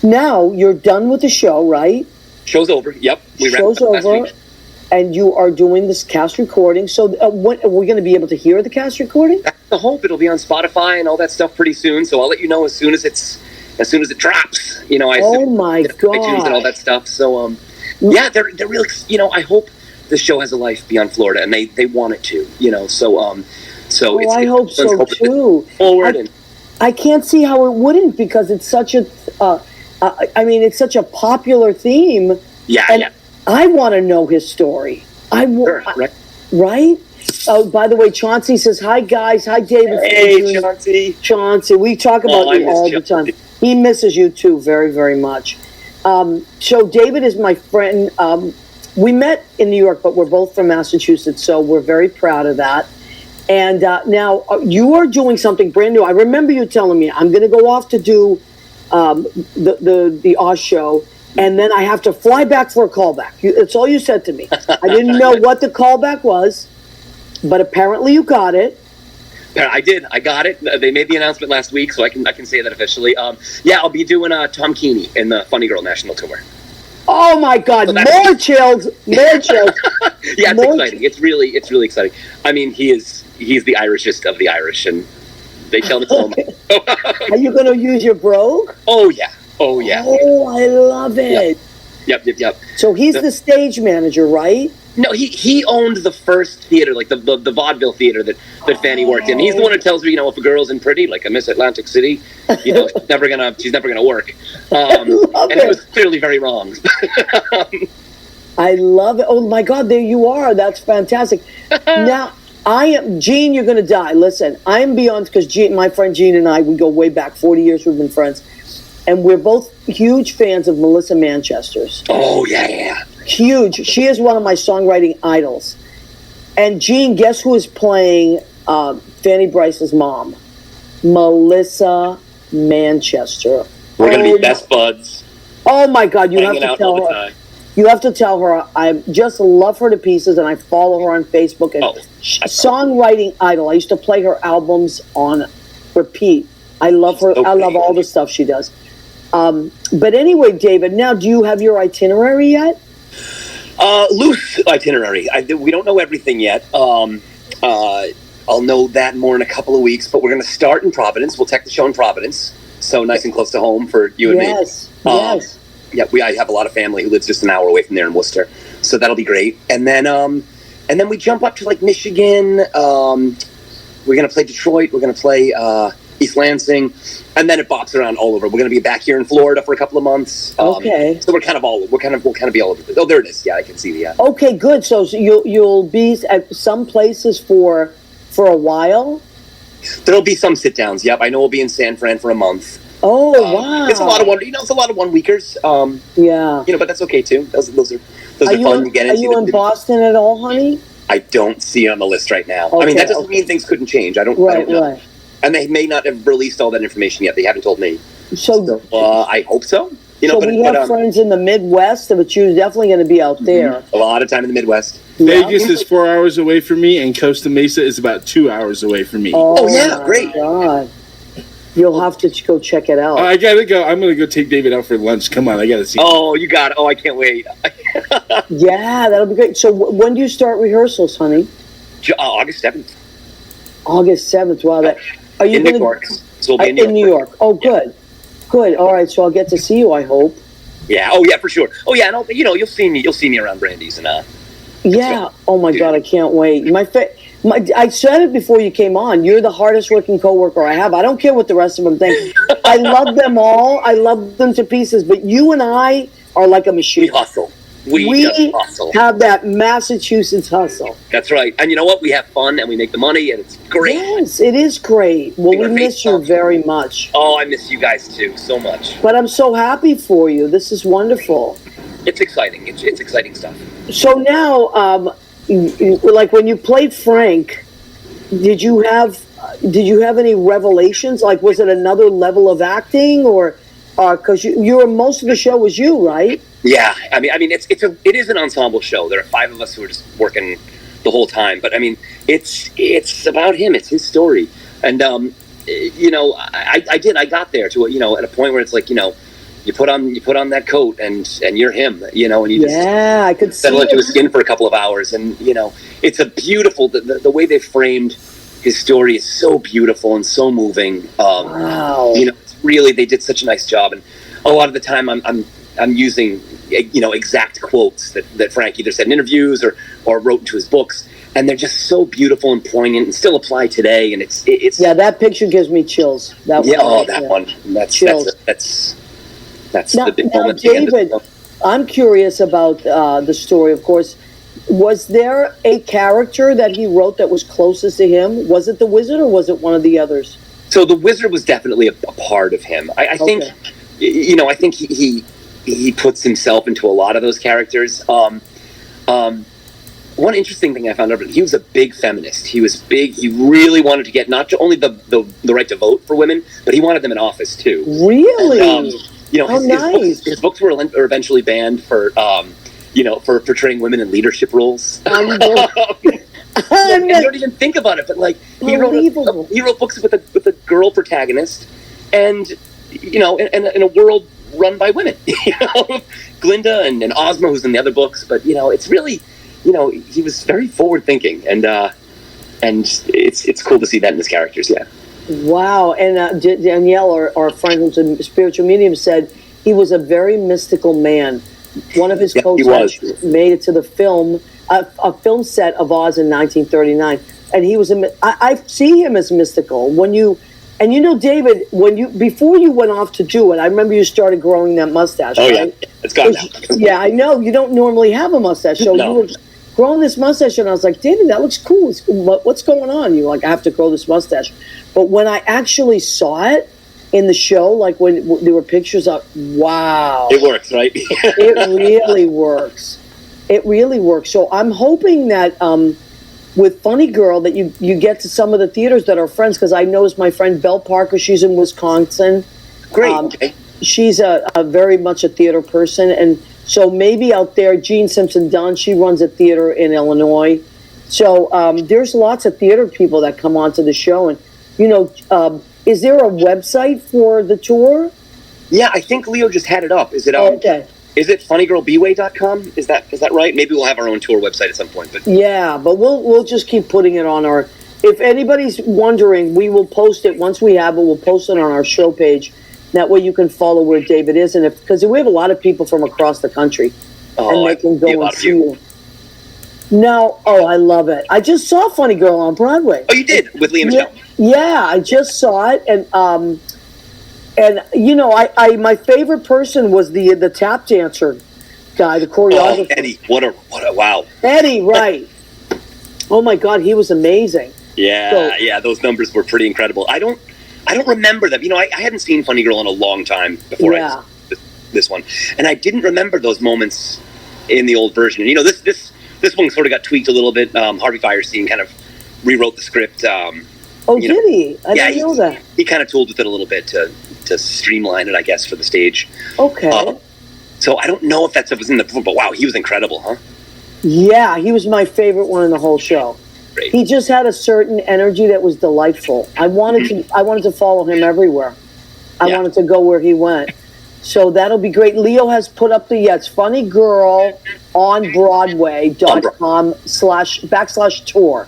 [SPEAKER 1] Now you're done with the show, right?
[SPEAKER 4] Show's over. Yep.
[SPEAKER 1] Show's over. And you are doing this cast recording. So what, are we going to be able to hear the cast recording?
[SPEAKER 4] That's the hope. It'll be on Spotify and all that stuff pretty soon. So I'll let you know as soon as it drops.
[SPEAKER 1] Oh my God.
[SPEAKER 4] iTunes and all that stuff. So they're really. I hope the show has a life beyond Florida, and they want it to. So
[SPEAKER 1] I hope so too.
[SPEAKER 4] Forward
[SPEAKER 1] I can't see how it wouldn't, because it's such a. It's such a popular theme.
[SPEAKER 4] Yeah.
[SPEAKER 1] I want to know his story. Right? Oh, by the way, Chauncey says, hi, guys. Hi, David.
[SPEAKER 4] Hey, Chauncey.
[SPEAKER 1] Chauncey, we talk about you all the time. He misses you, too, very, very much. So David is my friend. We met in New York, but we're both from Massachusetts, so we're very proud of that. And now you are doing something brand new. I remember you telling me, I'm going to go off to do the Oz show, and then I have to fly back for a callback. It's all you said to me. I didn't know what the callback was, but apparently you got it.
[SPEAKER 4] I did. I got it. They made the announcement last week, so I can say that officially. I'll be doing Tom Keeney in the Funny Girl National Tour.
[SPEAKER 1] Oh my God! So more chills. Yeah,
[SPEAKER 4] it's exciting. It's really exciting. I mean, he's the Irishest of the Irish, and they tell me so much.
[SPEAKER 1] Are you going to use your brogue?
[SPEAKER 4] Oh yeah.
[SPEAKER 1] Oh, I love it.
[SPEAKER 4] Yep.
[SPEAKER 1] So he's the stage manager, right?
[SPEAKER 4] No, he owned the first theater, like the vaudeville theater that Fanny worked in. He's the one who tells me, if a girl's in Pretty, like a Miss Atlantic City, she's never gonna work. And it was clearly very wrong.
[SPEAKER 1] I love it. Oh my God, there you are. That's fantastic. Now, Gene, you're gonna die. Listen, I'm beyond, because my friend Gene and I, we go way back, 40 years we've been friends. And we're both huge fans of Melissa Manchester's.
[SPEAKER 4] Oh, yeah.
[SPEAKER 1] Huge. She is one of my songwriting idols. And Gene, guess who is playing Fanny Bryce's mom? Melissa Manchester.
[SPEAKER 4] We're going to be best buds.
[SPEAKER 1] Oh, my God. You have to tell her. You have to tell her. I just love her to pieces, and I follow her on Facebook. And songwriting idol. I used to play her albums on repeat. I love her. I love all the stuff she does. But anyway, David, now do you have your itinerary yet?
[SPEAKER 4] Loose itinerary. We don't know everything yet. I'll know that more in a couple of weeks, but we're going to start in Providence. We'll take the show in Providence. so nice and close to home for you and me.
[SPEAKER 1] Yes.
[SPEAKER 4] Yeah, I have a lot of family who lives just an hour away from there in Worcester, so that'll be great. And then we jump up to like Michigan. We're gonna play Detroit. We're gonna play East Lansing, and then it bops around all over. We're gonna be back here in Florida for a couple of months.
[SPEAKER 1] Okay.
[SPEAKER 4] So we'll kind of be all over. Oh, there it is. Yeah, I can see the.
[SPEAKER 1] Okay, good. So you'll be at some places for a while.
[SPEAKER 4] There'll be some sit downs. Yep, I know we'll be in San Fran for a month.
[SPEAKER 1] Oh, wow!
[SPEAKER 4] It's a lot of it's a lot of 1 weekers.
[SPEAKER 1] Yeah.
[SPEAKER 4] But that's okay too. Those are fun to get into.
[SPEAKER 1] Are you in Boston at all, honey?
[SPEAKER 4] I don't see it on the list right now.
[SPEAKER 1] Okay,
[SPEAKER 4] I mean, that doesn't mean things couldn't change. I don't know.
[SPEAKER 1] Right.
[SPEAKER 4] And they may not have released all that information yet. They haven't told me.
[SPEAKER 1] So
[SPEAKER 4] I hope so.
[SPEAKER 1] We have friends in the Midwest, but you're definitely going to be out there.
[SPEAKER 4] A lot of time in the Midwest.
[SPEAKER 3] Vegas is 4 hours away from me, and Costa Mesa is about 2 hours away from me.
[SPEAKER 4] Oh yeah, great.
[SPEAKER 1] God. You'll have to go check it out.
[SPEAKER 3] I gotta go. I'm gonna go take David out for lunch. Come on, I gotta see.
[SPEAKER 4] Oh, you got it. Oh, I can't wait.
[SPEAKER 1] Yeah, that'll be great. So when do you start rehearsals, honey?
[SPEAKER 4] August 7th.
[SPEAKER 1] August 7th. Wow, are you
[SPEAKER 4] in New York? So we'll be
[SPEAKER 1] in New York. Oh, good. Good. All right. So I'll get to see you, I hope.
[SPEAKER 4] Yeah. Oh, yeah, for sure. Oh, yeah. And you'll see me. You'll see me around Brandy's and
[SPEAKER 1] Yeah. Oh my God, I can't wait. I said it before you came on. You're the hardest working coworker I have. I don't care what the rest of them think. I love them all. I love them to pieces. But you and I are like a machine.
[SPEAKER 4] We hustle. We just hustle.
[SPEAKER 1] Have that Massachusetts hustle.
[SPEAKER 4] That's right. And you know what? We have fun and we make the money and it's great.
[SPEAKER 1] Yes, it is great. Well, we miss you very much.
[SPEAKER 4] Oh, I miss you guys too so much.
[SPEAKER 1] But I'm so happy for you. This is wonderful.
[SPEAKER 4] It's exciting. It's exciting stuff.
[SPEAKER 1] So now, like when you played Frank, did you have any revelations? Like, was it another level of acting, or because you were most of the show was you, right?
[SPEAKER 4] Yeah, I mean, it is an ensemble show. There are 5 of us who are just working the whole time. But I mean, it's about him. It's his story, and I got there to at a point where it's like you put on that coat and you're him, and you just
[SPEAKER 1] I could
[SPEAKER 4] settle into his skin for a couple of hours, and it's a beautiful the way they framed his story is so beautiful and so moving.
[SPEAKER 1] Wow.
[SPEAKER 4] Really they did such a nice job, and a lot of the time I'm using exact quotes that Frank either said in interviews or wrote into his books, and they're just so beautiful and poignant and still apply today. And it's
[SPEAKER 1] that picture gives me chills. That
[SPEAKER 4] one. That's chills. That's
[SPEAKER 1] now,
[SPEAKER 4] the big moment.
[SPEAKER 1] David, I'm curious about the story. Of course, was there a character that he wrote that was closest to him? Was it the Wizard or was it one of the others?
[SPEAKER 4] So the Wizard was definitely a part of him. I think, I think he puts himself into a lot of those characters. One interesting thing I found out, he was a big feminist. He was big. He really wanted to get not only the right to vote for women, but he wanted them in office too.
[SPEAKER 1] Really?
[SPEAKER 4] And, his books were eventually banned for portraying women in leadership roles.
[SPEAKER 1] You
[SPEAKER 4] don't even think about it, but like he wrote books with a girl protagonist, and in a world run by women. Glinda and Ozma, who's in the other books, but it's really he was very forward thinking, and it's cool to see that in his characters. Yeah. Wow.
[SPEAKER 1] And Danielle, our friend who's a spiritual medium, said he was a very mystical man. One of his coaches made it to the film, a film set of Oz in 1939, and he was I see him as mystical. David, before you went off to do it, I remember you started growing that mustache.
[SPEAKER 4] Oh,
[SPEAKER 1] right?
[SPEAKER 4] yeah, it's gone now.
[SPEAKER 1] Yeah, I know. You don't normally have a mustache, so
[SPEAKER 4] No.
[SPEAKER 1] you were growing this mustache, and I was like, David, that looks cool. What's going on? You're like, I have to grow this mustache. But when I actually saw it in the show, like when there were pictures of, wow.
[SPEAKER 4] It works, right?
[SPEAKER 1] It really works. It really works. So I'm hoping that with Funny Girl that you get to some of the theaters that are friends, because I noticed my friend Belle Parker, she's in Wisconsin.
[SPEAKER 4] Great. Okay.
[SPEAKER 1] She's a very much a theater person, and so maybe out there, Jean Simpson Dunn, she runs a theater in Illinois. So there's lots of theater people that come onto the show, and is there a website for the tour?
[SPEAKER 4] Yeah, I think Leo just had it up. Is it
[SPEAKER 1] okay?
[SPEAKER 4] Is it funnygirlbway.com? Is that right? Maybe we'll have our own tour website at some point. But
[SPEAKER 1] yeah, but we'll just keep putting it on our. If anybody's wondering, we will post it once we have it. We'll post it on our show page. That way you can follow where David is, and because we have a lot of people from across the country, and they can go and see you. Now, I love it. I just saw Funny Girl on Broadway.
[SPEAKER 4] Oh, you did with Liam Michelle?
[SPEAKER 1] Yeah, I just saw it, and you know, I my favorite person was the tap dancer guy, the choreographer.
[SPEAKER 4] Oh, Eddie, what a wow.
[SPEAKER 1] Eddie, right? Oh my God, he was amazing.
[SPEAKER 4] Yeah, those numbers were pretty incredible. I don't remember them. You know, I hadn't seen Funny Girl in a long time before I saw this one, and I didn't remember those moments in the old version. And you know, this one sort of got tweaked a little bit. Harvey Fierstein kind of rewrote the script. Did
[SPEAKER 1] he? I didn't know that.
[SPEAKER 4] He kind of tooled with it a little bit to streamline it, I guess, for the stage.
[SPEAKER 1] Okay.
[SPEAKER 4] So I don't know if that stuff was in the book, but wow, he was incredible, huh?
[SPEAKER 1] Yeah, he was my favorite one in the whole show.
[SPEAKER 4] Great.
[SPEAKER 1] He just had a certain energy that was delightful. I wanted to follow him everywhere. I wanted to go where he went. So that'll be great. Leo has put up it's Funny Girl on Broadway.com/tour.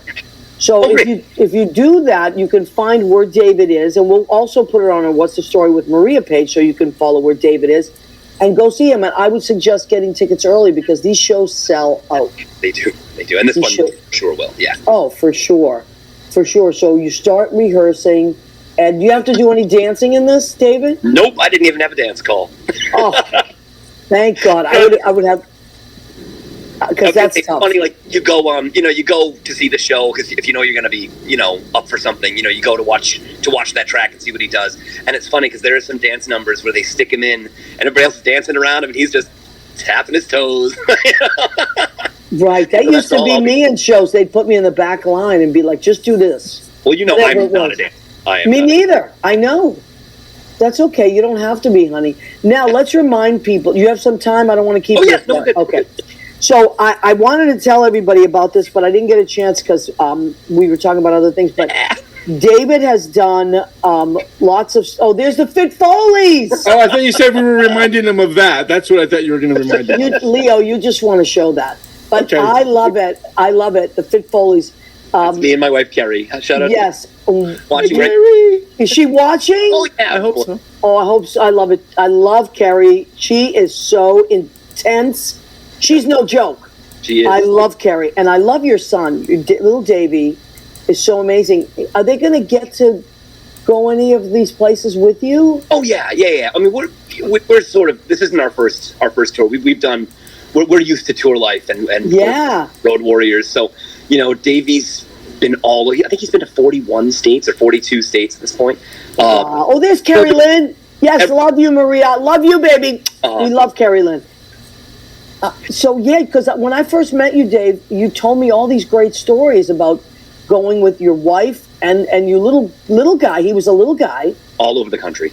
[SPEAKER 1] So if you do that, you can find where David is, and we'll also put it on our What's the Story with Maria page, so you can follow where David is and go see him. And I would suggest getting tickets early because these shows sell out.
[SPEAKER 4] They do, and this one sure will. Yeah.
[SPEAKER 1] Oh, for sure. So you start rehearsing. And do you have to do any dancing in this, David?
[SPEAKER 4] Nope, I didn't even have a dance call.
[SPEAKER 1] Oh, thank God! I would have, because that's
[SPEAKER 4] it's
[SPEAKER 1] tough.
[SPEAKER 4] Funny, like you go to see the show because if you know you're going to be, up for something, you go to watch that track and see what he does. And it's funny because there are some dance numbers where they stick him in, and everybody else is dancing around him, and he's just tapping his toes.
[SPEAKER 1] Right, that used to be me in shows. They'd put me in the back line and be like, "Just do this."
[SPEAKER 4] Well, I'm not a dancer.
[SPEAKER 1] Me neither. I know. That's okay. You don't have to be, honey. Now, let's remind people. You have some time? I don't want to keep you.
[SPEAKER 4] Yes, no, good.
[SPEAKER 1] Okay. So I wanted to tell everybody about this, but I didn't get a chance because we were talking about other things. But David has done lots of... Oh, there's the Fit Foleys!
[SPEAKER 3] Oh, I thought you said we were reminding them of that. That's what I thought you were going to remind them.
[SPEAKER 1] Leo, you just want to show that. But okay. I love it. The Fit Foleys.
[SPEAKER 4] It's me and my wife, Carrie. Shout out.
[SPEAKER 1] Yes.
[SPEAKER 4] Watching
[SPEAKER 1] Carrie. Is she watching?
[SPEAKER 4] Oh, yeah. I hope so.
[SPEAKER 1] Oh, I hope so. I love it. I love Carrie. She is so intense. She's no joke.
[SPEAKER 4] She is.
[SPEAKER 1] I love Carrie. And I love your son. Little Davey is so amazing. Are they going to get to go any of these places with you?
[SPEAKER 4] Oh, yeah. I mean, we're sort of... This isn't our first tour. We've done... We're used to tour life and road warriors. So... Davey's been I think he's been to 41 states or 42 states at this point.
[SPEAKER 1] There's Carrie Lynn. Yes, love you, Maria. Love you, baby. We love Carrie Lynn. Because when I first met you, Dave, you told me all these great stories about going with your wife and your little guy. He was a little guy.
[SPEAKER 4] All over the country.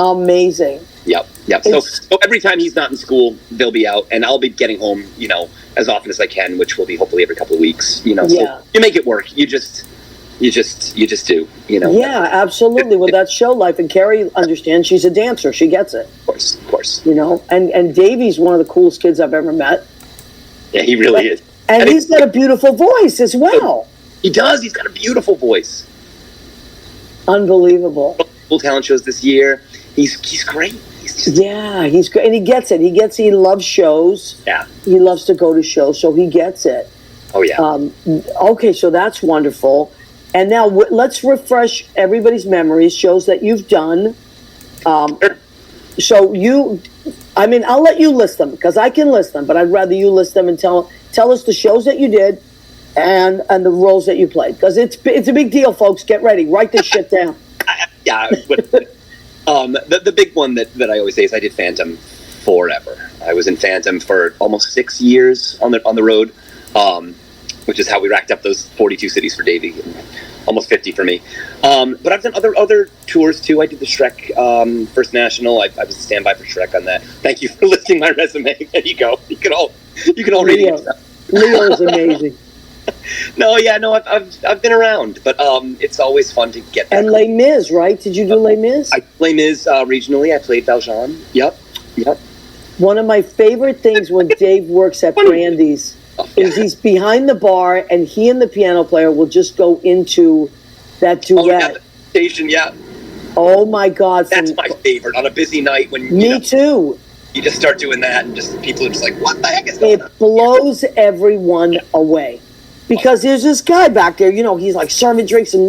[SPEAKER 1] Amazing.
[SPEAKER 4] Yep. So every time he's not in school, they'll be out, and I'll be getting home, as often as I can, which will be hopefully every couple of weeks. So you make it work. You just do.
[SPEAKER 1] Yeah, absolutely. Well, that's show life, and Carrie understands. She's a dancer. She gets it.
[SPEAKER 4] Of course.
[SPEAKER 1] And Davey's one of the coolest kids I've ever met.
[SPEAKER 4] Yeah, he really is.
[SPEAKER 1] And he's got a beautiful voice as well.
[SPEAKER 4] He does. He's got a beautiful voice.
[SPEAKER 1] Unbelievable.
[SPEAKER 4] Full talent shows this year. He's great.
[SPEAKER 1] He's great, and he gets it. He loves shows.
[SPEAKER 4] Yeah,
[SPEAKER 1] he loves to go to shows, so he gets it.
[SPEAKER 4] Oh yeah.
[SPEAKER 1] Okay, so that's wonderful. And now let's refresh everybody's memories. Shows that you've done. So I'll let you list them because I can list them, but I'd rather you list them and tell us the shows that you did and the roles that you played because it's a big deal, folks. Get ready. Write this shit down.
[SPEAKER 4] The big one that I always say is I did Phantom forever. I was in Phantom for almost 6 years on the road, which is how we racked up those 42 cities for Davey, almost 50 for me. But I've done other tours too. I did the Shrek First National. I was a standby for Shrek on that. Thank you for listing my resume. There you go. You can all read it yourself.
[SPEAKER 1] Leo is amazing.
[SPEAKER 4] I've been around, but it's always fun to get back.
[SPEAKER 1] And Les Mis, right? Did you do Les Mis?
[SPEAKER 4] I play Mis regionally. I played Valjean. Yep.
[SPEAKER 1] One of my favorite things when Dave works at Brandy's is he's behind the bar and he and the piano player will just go into that duet.
[SPEAKER 4] Station, yeah.
[SPEAKER 1] Oh my God!
[SPEAKER 4] That's my favorite on a busy night when
[SPEAKER 1] Me too.
[SPEAKER 4] You just start doing that, and just people are just like, "What the heck is going on?"
[SPEAKER 1] It blows everyone away. Because there's this guy back there, he's like serving drinks and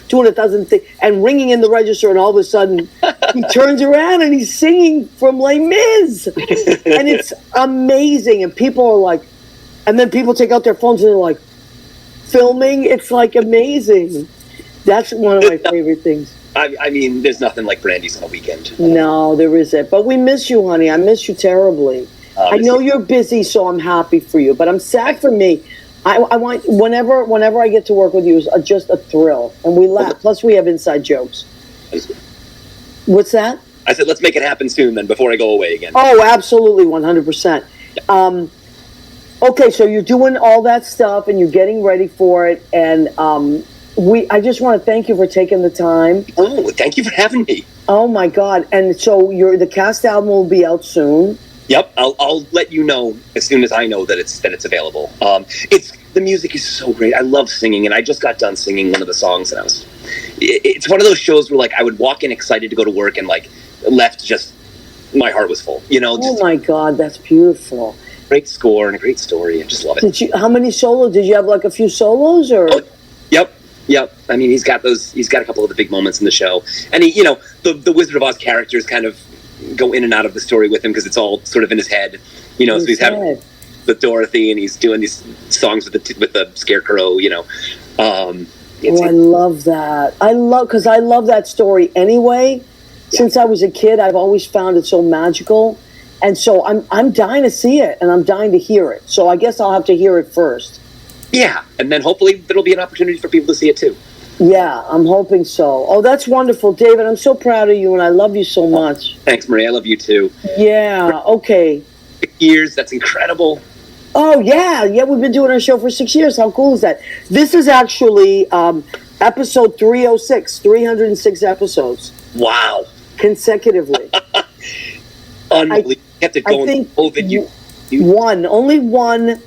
[SPEAKER 1] doing 1,000 things and ringing in the register, and all of a sudden he turns around and he's singing from Les Mis, and it's amazing. And people are like, and then people take out their phones and they're like filming. It's like amazing. That's one of my favorite things.
[SPEAKER 4] I mean, there's nothing like Brandy's on a weekend.
[SPEAKER 1] No, there isn't. But we miss you, honey. I miss you terribly. I know you're busy, so I'm happy for you. But I'm sad for me. I want whenever I get to work with you is just a thrill, and we laugh. Plus, we have inside jokes. What's that?
[SPEAKER 4] I said, let's make it happen soon, then, before I go away again.
[SPEAKER 1] Oh, absolutely, 100%. Okay, so you're doing all that stuff, and you're getting ready for it, and I just want to thank you for taking the time.
[SPEAKER 4] Oh, thank you for having me.
[SPEAKER 1] Oh my God! And so the cast album will be out soon.
[SPEAKER 4] Yep, I'll let you know as soon as I know that it's available. The music is so great. I love singing, and I just got done singing one of the songs, and it's one of those shows where I would walk in excited to go to work and left just my heart was full.
[SPEAKER 1] Oh my God, that's beautiful.
[SPEAKER 4] Great score and a great story. I just love it.
[SPEAKER 1] How many solos? Did you have a few solos or?
[SPEAKER 4] Oh, yep. I mean, he's got a couple of the big moments in the show, and the Wizard of Oz characters kind of go in and out of the story with him because it's all sort of in his head, so he's having with Dorothy and he's doing these songs with the Scarecrow,
[SPEAKER 1] I love that. I love that story anyway. Yeah. Since I was a kid, I've always found it so magical, and so I'm dying to see it and I'm dying to hear it. So I guess I'll have to hear it first.
[SPEAKER 4] Yeah, and then hopefully there'll be an opportunity for people to see it too.
[SPEAKER 1] Yeah, I'm hoping so. Oh, that's wonderful, David. I'm so proud of you, and I love you so much.
[SPEAKER 4] Thanks, Marie. I love you, too.
[SPEAKER 1] Yeah, okay.
[SPEAKER 4] 6 years, that's incredible.
[SPEAKER 1] Oh, yeah, we've been doing our show for 6 years. How cool is that? This is actually episode 306, 306 episodes.
[SPEAKER 4] Wow.
[SPEAKER 1] Consecutively.
[SPEAKER 4] Unbelievable. You kept it going.
[SPEAKER 1] I think only one...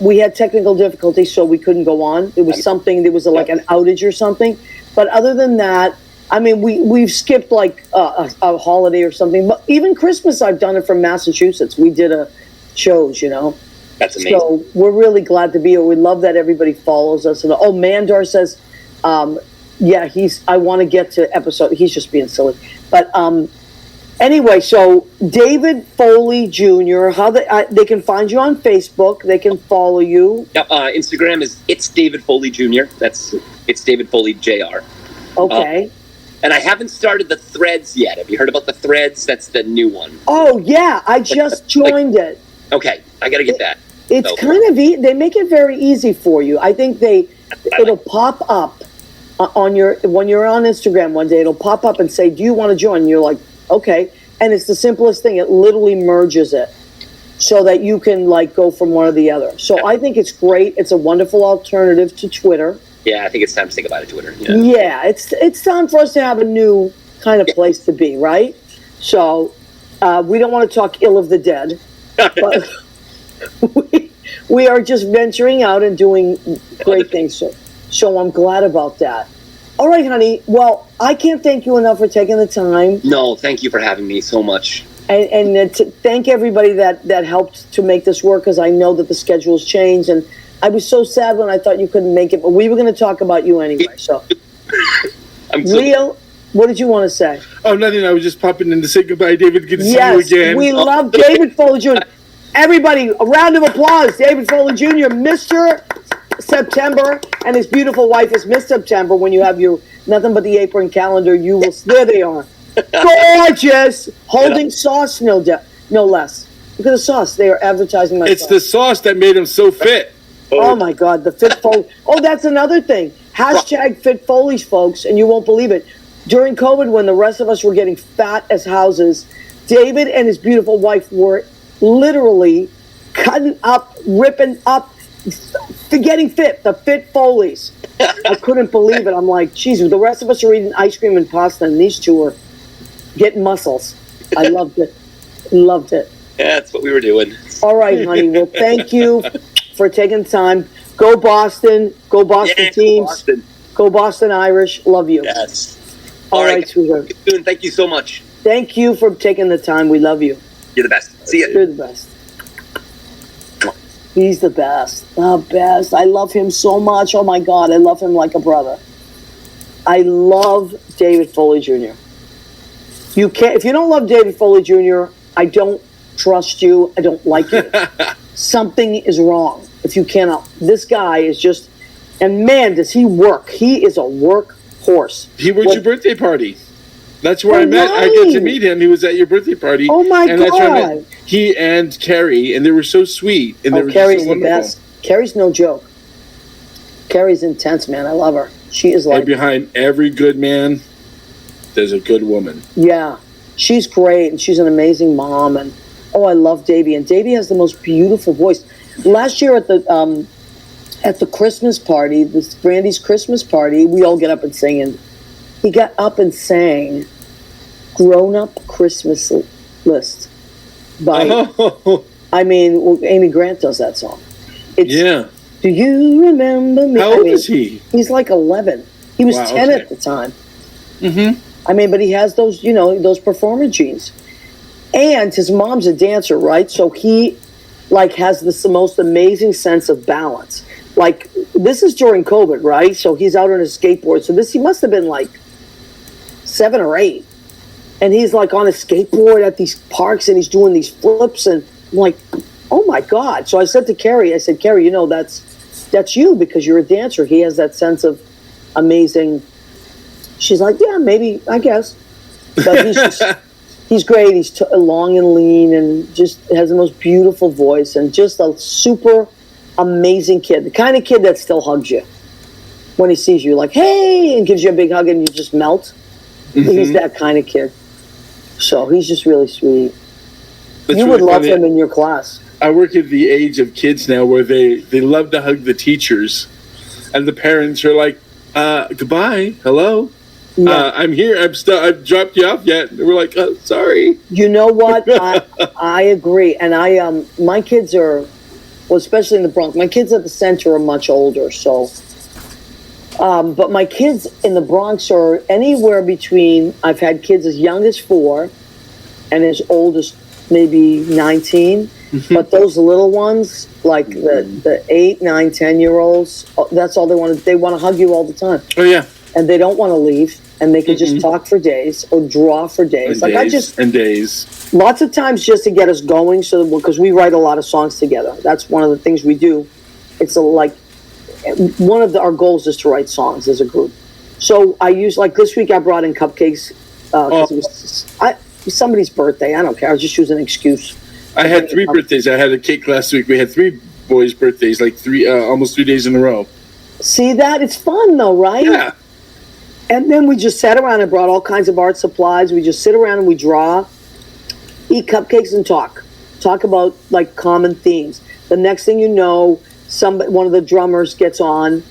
[SPEAKER 1] we had technical difficulties, so we couldn't go on. It was something, there was an outage or something. But other than that, I mean, we've skipped a holiday or something. But even Christmas, I've done it from Massachusetts. We did shows,
[SPEAKER 4] That's amazing.
[SPEAKER 1] So we're really glad to be here. We love that everybody follows us. And Mandar says, I want to get to episode. He's just being silly. But anyway, so David Foley Jr., how they can find you on Facebook. They can follow you.
[SPEAKER 4] Yep, Instagram is It's David Foley Jr. It's David Foley Jr.
[SPEAKER 1] Okay.
[SPEAKER 4] And I haven't started the Threads yet. Have you heard about the Threads? That's the new one.
[SPEAKER 1] Oh, yeah. I just joined it.
[SPEAKER 4] Okay. I got to get that.
[SPEAKER 1] It's kind of they make it very easy for you. I think it'll pop up when you're on Instagram one day. It'll pop up and say, do you want to join? And you're like, okay. And it's the simplest thing. It literally merges it so that you can go from one or the other. So I think it's great. It's a wonderful alternative to Twitter.
[SPEAKER 4] Yeah, I think it's time to think about it, Twitter.
[SPEAKER 1] Yeah, it's time for us to have a new kind of place to be, right? So we don't want to talk ill of the dead, but we are just venturing out and doing great things. So I'm glad about that. All right, honey. Well, I can't thank you enough for taking the time.
[SPEAKER 4] No, thank you for having me so much.
[SPEAKER 1] And to thank everybody that helped to make this work, because I know that the schedule's changed, and I was so sad when I thought you couldn't make it, but we were going to talk about you anyway. So, Leo, what did you want to say?
[SPEAKER 3] Oh, nothing. I was just popping in to say goodbye, David. Good to see you again.
[SPEAKER 1] We love David Foley Jr. Everybody, a round of applause. David Foley Jr., Mr. September, and his beautiful wife is Miss September. When you have your Nothing But the Apron calendar, you will. There they are. Gorgeous. Holding sauce, no less. Look at the sauce. They are advertising my
[SPEAKER 3] It's
[SPEAKER 1] sauce.
[SPEAKER 3] the sauce that made him so fit.
[SPEAKER 1] Oh my God, the Fit Foley. Oh, that's another thing. Hashtag Fit Foleys, folks, and you won't believe it. During COVID, when the rest of us were getting fat as houses, David and his beautiful wife were literally cutting up, ripping up, getting fit, the Fit Foleys. I couldn't believe it. I'm like, geez, the rest of us are eating ice cream and pasta, and these two are getting muscles. I loved it. Loved it.
[SPEAKER 4] Yeah, that's what we were doing.
[SPEAKER 1] All right, honey. Well, thank you for taking time. Go Boston. Go Boston teams.
[SPEAKER 4] Go Boston.
[SPEAKER 1] Go Boston Irish. Love you.
[SPEAKER 4] Yes.
[SPEAKER 1] All right, sweetheart.
[SPEAKER 4] Soon. Thank you so much.
[SPEAKER 1] Thank you for taking the time. We love you.
[SPEAKER 4] You're the best. See ya.
[SPEAKER 1] You're the best. He's the best. The best. I love him so much. Oh my God, I love him like a brother. I love David Foley Jr. You can't, if you don't love David Foley Jr., I don't trust you. I don't like you. Something is wrong. If you cannot, this guy is just, and man, does he work. He is a workhorse.
[SPEAKER 3] He was your birthday party. That's where I met. I got to meet him. He was at your birthday party.
[SPEAKER 1] Oh my God.
[SPEAKER 3] That's where I met he and Carrie, and they were so sweet. And they were
[SPEAKER 1] Carrie's
[SPEAKER 3] so wonderful.
[SPEAKER 1] the best. Carrie's no joke. Carrie's intense, man. I love her. She is like...
[SPEAKER 3] And behind every good man, there's a good woman.
[SPEAKER 1] Yeah. She's great, and she's an amazing mom. And oh, I love Davey. And Davey has the most beautiful voice. Last year at the Christmas party, this Brandy's Christmas party, we all get up and sing. And he got up and sang Grown Up Christmas List by, I mean, well, Amy Grant does that song.
[SPEAKER 3] Yeah.
[SPEAKER 1] Do you remember me?
[SPEAKER 3] How old is he?
[SPEAKER 1] He's like 11. He was 10 at the time.
[SPEAKER 3] Mm-hmm.
[SPEAKER 1] I mean, but he has those, you know, those performer genes. And his mom's a dancer, right? So he, like, has the most amazing sense of balance. Like, this is during COVID, right? So he's out on his skateboard. So he must have been like 7 or 8. And he's like on a skateboard at these parks and he's doing these flips. And I'm like, oh my God. So I said to Carrie, Carrie, you know, that's you because you're a dancer. He has that sense of amazing. She's like, yeah, maybe, I guess. But he's great. He's long and lean and just has the most beautiful voice and just a super amazing kid. The kind of kid that still hugs you when he sees you, like, hey, and gives you a big hug and you just melt. Mm-hmm. He's that kind of kid. So he's just really sweet. You would love him in your class.
[SPEAKER 3] I work at the age of kids now where they love to hug the teachers. And the parents are like, goodbye, hello. Yeah. I'm here. I've dropped you off yet. And we're like, sorry.
[SPEAKER 1] You know what? I agree. And my kids are, well, especially in the Bronx, my kids at the center are much older. So, but my kids in the Bronx are anywhere between, I've had kids as young as 4 and as old as maybe 19. Mm-hmm. But those little ones, like the 8, 9, 10-year-olds, that's all they want to, they want to hug you all the time.
[SPEAKER 3] Oh, yeah.
[SPEAKER 1] And they don't want to leave. And they can just talk for days or draw for days.
[SPEAKER 3] Days.
[SPEAKER 1] Lots of times just to get us going, so because we write a lot of songs together. That's one of the things we do. It's one of our goals is to write songs as a group. So I use, like this week I brought in cupcakes because it was somebody's birthday. I don't care. I was just using an excuse.
[SPEAKER 3] I had 3 birthdays. I had a cake last week. We had 3 boys' birthdays, like almost 3 days in a row.
[SPEAKER 1] See that? It's fun though, right?
[SPEAKER 3] Yeah.
[SPEAKER 1] And then we just sat around and brought all kinds of art supplies. We just sit around and we draw, eat cupcakes, and talk. Talk about, like, common themes. The next thing you know, one of the drummers gets on,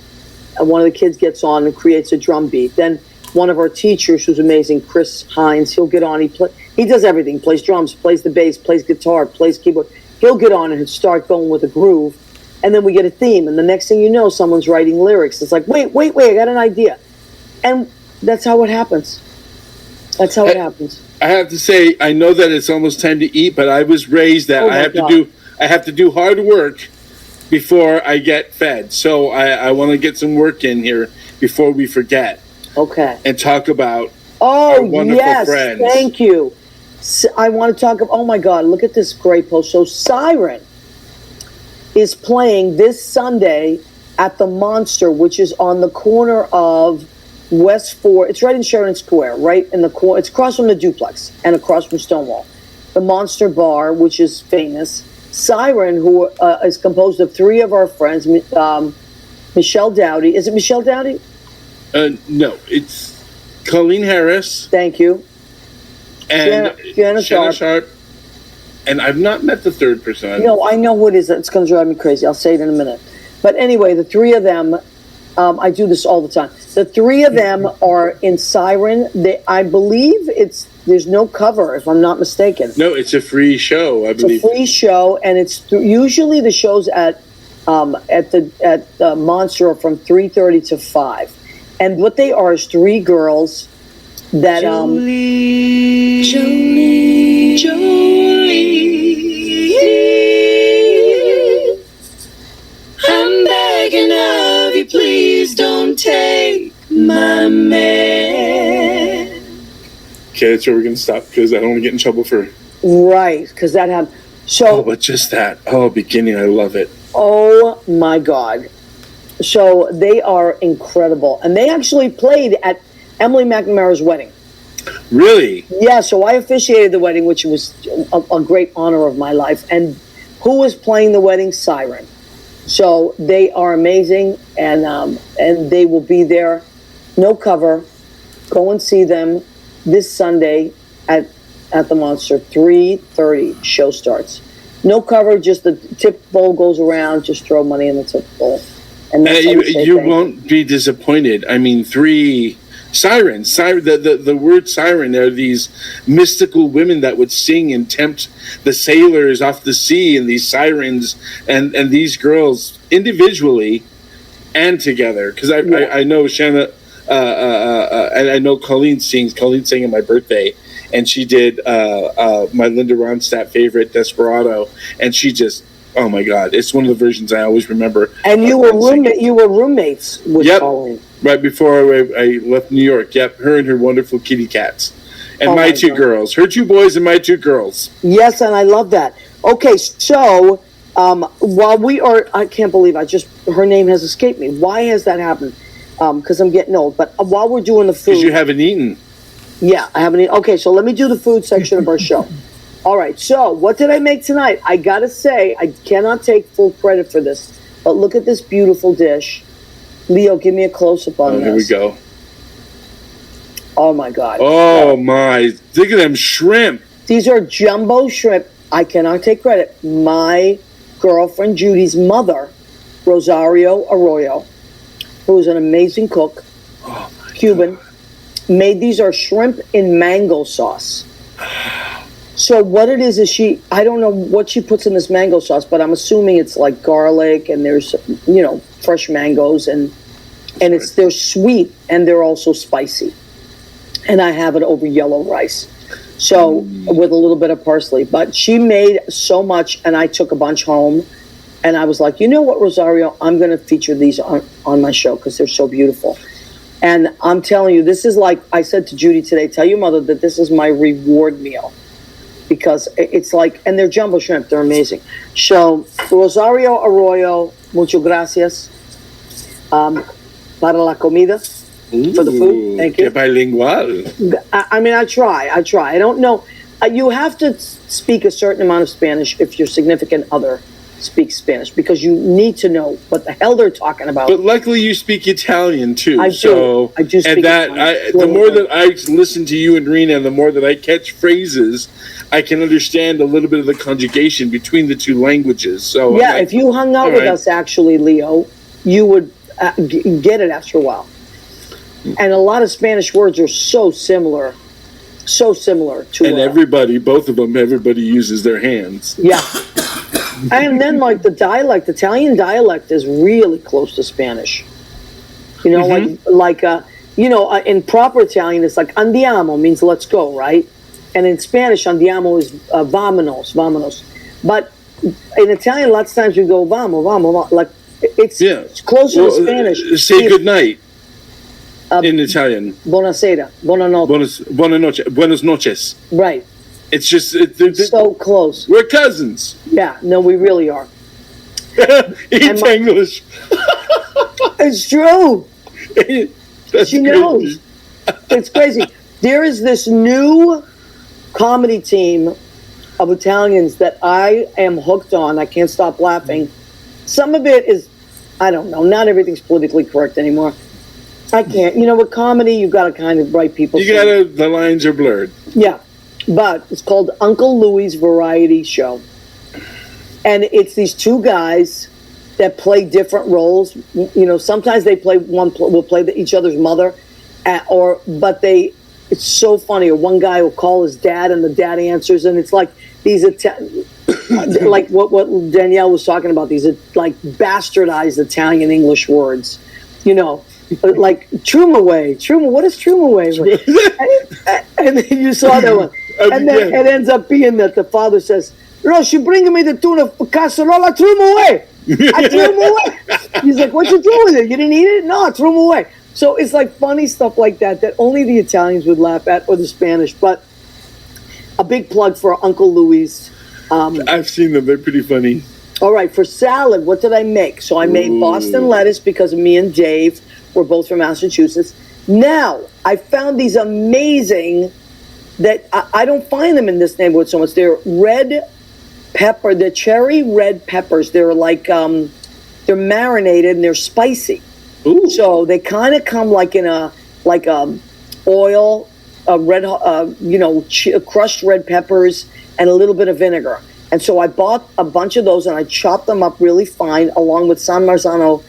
[SPEAKER 1] and one of the kids gets on and creates a drum beat. Then one of our teachers, who's amazing, Chris Hines, he'll get on. He does everything. Plays drums, plays the bass, plays guitar, plays keyboard. He'll get on and start going with a groove. And then we get a theme. And the next thing you know, someone's writing lyrics. It's like, wait, I got an idea. And that's how it happens. That's how it happens.
[SPEAKER 3] I have to say, I know that it's almost time to eat, but I was raised that I have to do hard work before I get fed. So I want to get some work in here before we forget.
[SPEAKER 1] Okay.
[SPEAKER 3] And talk about our wonderful friends.
[SPEAKER 1] Thank you. I want to talk. Oh my God! Look at this great post. So Siren is playing this Sunday at the Monster, which is on the corner of West 4, it's right in Sheridan Square, right in the corner. It's across from the Duplex and across from Stonewall. The Monster Bar, which is famous. Siren, who is composed of 3 of our friends, Michelle Dowdy. Is it Michelle Dowdy?
[SPEAKER 3] No, it's Colleen Harris.
[SPEAKER 1] Thank you.
[SPEAKER 3] And Shanna Sharp. And I've not met the third person.
[SPEAKER 1] No, I know who it is. It's going to drive me crazy. I'll say it in a minute. But anyway, the 3 of them, I do this all the time. The 3 of them are in Siren. I believe there's no cover, if I'm not mistaken.
[SPEAKER 3] No, it's a free show, I believe.
[SPEAKER 1] It's a free show, and it's usually the shows at the Monster are from 3:30 to 5. And what they are is 3 girls that
[SPEAKER 2] Jolie, I'm begging of you, please don't take my man.
[SPEAKER 3] Okay, that's where we're gonna stop because I don't want to get in trouble for.
[SPEAKER 1] right, because that happened.
[SPEAKER 3] Oh,
[SPEAKER 1] So,
[SPEAKER 3] but just that. Oh, beginning, I love it.
[SPEAKER 1] oh my God. So they are incredible. And they actually played at Emily McNamara's wedding.
[SPEAKER 3] Really?
[SPEAKER 1] Yeah, so I officiated the wedding, which was a great honor of my life. And who was playing the wedding? Siren. So they are amazing, and they will be there. No cover. Go and see them this Sunday at the Monster. 3:30 show starts. No cover, just the tip bowl goes around. Just throw money in the tip bowl, and that's how we say
[SPEAKER 3] You
[SPEAKER 1] thank
[SPEAKER 3] won't be disappointed. I mean, 3 sirens. The word siren are these mystical women that would sing and tempt the sailors off the sea, and these sirens and these girls individually and together. Because I know Shanna, and I know Colleen sings. Colleen sang on my birthday, and she did my Linda Ronstadt favorite, Desperado, and she just, oh my God, it's one of the versions I always remember.
[SPEAKER 1] And you were roommates with
[SPEAKER 3] Yep.
[SPEAKER 1] Colleen.
[SPEAKER 3] Right before I left New York. Yep, her and her wonderful kitty cats. And
[SPEAKER 1] Oh
[SPEAKER 3] my
[SPEAKER 1] my
[SPEAKER 3] 2
[SPEAKER 1] God.
[SPEAKER 3] girls. Her 2 boys and my 2 girls.
[SPEAKER 1] Yes, and I love that. Okay, so while we are, I can't believe her name has escaped me. Why has that happened? Because I'm getting old. But while we're doing the food.
[SPEAKER 3] Because you haven't eaten.
[SPEAKER 1] Yeah, I haven't eaten. Okay, so let me do the food section of our show. All right, so what did I make tonight? I got to say, I cannot take full credit for this, but look at this beautiful dish. Leo, give me a close-up on this.
[SPEAKER 3] Here we go.
[SPEAKER 1] Oh, my God.
[SPEAKER 3] Oh, my. Look at them shrimp.
[SPEAKER 1] These are jumbo shrimp. I cannot take credit. My girlfriend Judy's mother, Rosario Arroyo, who is an amazing cook, Cuban, made these are shrimp in mango sauce. So what it is I don't know what she puts in this mango sauce, but I'm assuming it's like garlic and there's, fresh mangoes and they're sweet and they're also spicy. And I have it over yellow rice. So with a little bit of parsley, but she made so much and I took a bunch home and I was like, you know what, Rosario, I'm going to feature these on my show because they're so beautiful. And I'm telling you, this is like I said to Judy today, tell your mother that this is my reward meal. Because it's like, and they're jumbo shrimp, they're amazing. So, Rosario Arroyo, muchas gracias para la comida, for the food. Thank you.
[SPEAKER 3] Que bilingual.
[SPEAKER 1] I try. I don't know. You have to speak a certain amount of Spanish if your significant other speaks Spanish, because you need to know what the hell they're talking about.
[SPEAKER 3] But luckily you speak Italian too.
[SPEAKER 1] I do speak
[SPEAKER 3] and that
[SPEAKER 1] Italian.
[SPEAKER 3] the more that I listen to you and Rena, the more that I catch phrases, I can understand a little bit of the conjugation between the 2 languages. So
[SPEAKER 1] yeah, if you hung out with us, actually, Leo, you would get it after a while. And a lot of Spanish words are so similar to.
[SPEAKER 3] And everybody uses their hands.
[SPEAKER 1] Yeah. And then, like, the dialect, Italian dialect is really close to Spanish. You know, in proper Italian, it's like andiamo means let's go, right? And in Spanish, andiamo is vamonos. But in Italian, lots of times we go vamo. Like, it's closer to Spanish.
[SPEAKER 3] Say good night in Italian.
[SPEAKER 1] Buonasera, buonanotte.
[SPEAKER 3] Buenas noches.
[SPEAKER 1] Right.
[SPEAKER 3] It's just
[SPEAKER 1] so close.
[SPEAKER 3] We're cousins.
[SPEAKER 1] Yeah, no, we really are.
[SPEAKER 3] It's English.
[SPEAKER 1] It's true.
[SPEAKER 3] That's
[SPEAKER 1] she knows. It's crazy. There is this new comedy team of Italians that I am hooked on. I can't stop laughing. Some of it is, I don't know, not everything's politically correct anymore. I can't. With comedy, you've got to kind of write people.
[SPEAKER 3] The lines are blurred.
[SPEAKER 1] Yeah. But it's called Uncle Louie's Variety Show. And it's these 2 guys that play different roles. Sometimes they will play each other's mother. It's so funny. Or one guy will call his dad and the dad answers. And it's like these, like what Danielle was talking about, these like bastardized Italian English words. like Truma Way. Truma, what is Truma Way? And then you saw that one. And then it ends up being that the father says, "No, she bringing me the tuna casserole. I threw him away. I threw him away." He's like, "What you do with it? You didn't eat it?" "No, I threw him away." So it's like funny stuff like that only the Italians would laugh at, or the Spanish. But a big plug for Uncle Louie's.
[SPEAKER 3] I've seen them. They're pretty funny.
[SPEAKER 1] All right, for salad, what did I make? So I made Boston lettuce because me and Dave were both from Massachusetts. Now, I found these amazing that I don't find them in this neighborhood so much. They're red pepper, the cherry red peppers. They're like, they're marinated and they're spicy.
[SPEAKER 3] Ooh.
[SPEAKER 1] So they kind of come like in oil, red, crushed red peppers and a little bit of vinegar. And so I bought a bunch of those and I chopped them up really fine along with San Marzano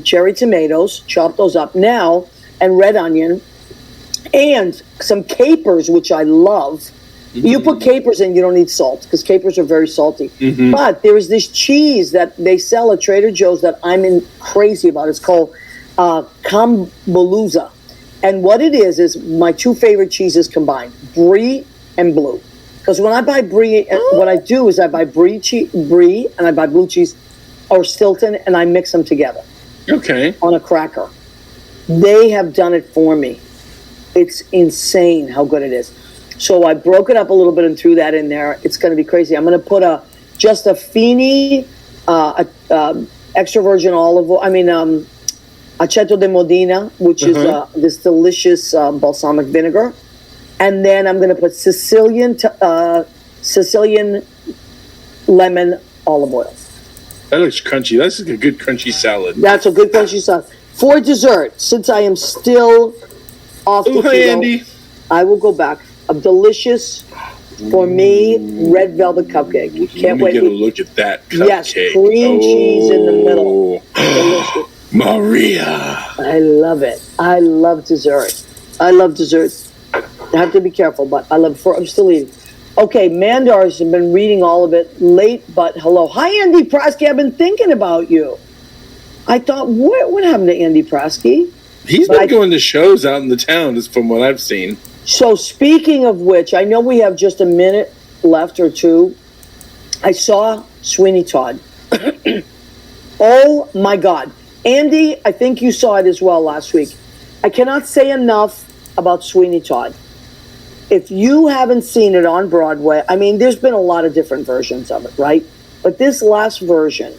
[SPEAKER 1] cherry tomatoes, chopped those up now, and red onion, and some capers, which I love. Mm-hmm. You put capers in, you don't need salt, because capers are very salty. Mm-hmm. But there is this cheese that they sell at Trader Joe's that I'm crazy about. It's called Cambaluza. And what it is my two favorite cheeses combined, Brie and Blue. Because when I buy Brie, what I do is I buy Brie and I buy blue cheese or Stilton, and I mix them together.
[SPEAKER 3] Okay.
[SPEAKER 1] On a cracker. They have done it for me. It's insane how good it is. So I broke it up a little bit and threw that in there. It's going to be crazy. I'm going to put just a Fini, extra virgin olive oil. Aceto di Modena, which is this delicious balsamic vinegar. And then I'm going to put Sicilian lemon olive oil.
[SPEAKER 3] That looks crunchy. That's like a good crunchy salad.
[SPEAKER 1] That's a good crunchy salad. For dessert, since I am still off the keto,
[SPEAKER 3] Andy.
[SPEAKER 1] I will go back. A delicious, for me, red velvet cupcake. You can't wait.
[SPEAKER 3] Get a look at that cupcake.
[SPEAKER 1] Yes, cream cheese in the middle. Delicious.
[SPEAKER 3] Maria.
[SPEAKER 1] I love it. I love dessert. I have to be careful, but I love it. I'm still eating. Okay, Mandars have been reading all of it late, but hello. Hi, Andy Prasky. I've been thinking about you. I thought, what happened to Andy Prasky?
[SPEAKER 3] He's been going to shows out in the town, from what I've seen.
[SPEAKER 1] So speaking of which, I know we have just a minute left or two. I saw Sweeney Todd. Oh, my God. Andy, I think you saw it as well last week. I cannot say enough about Sweeney Todd. If you haven't seen it on Broadway, there's been a lot of different versions of it, right? But this last version,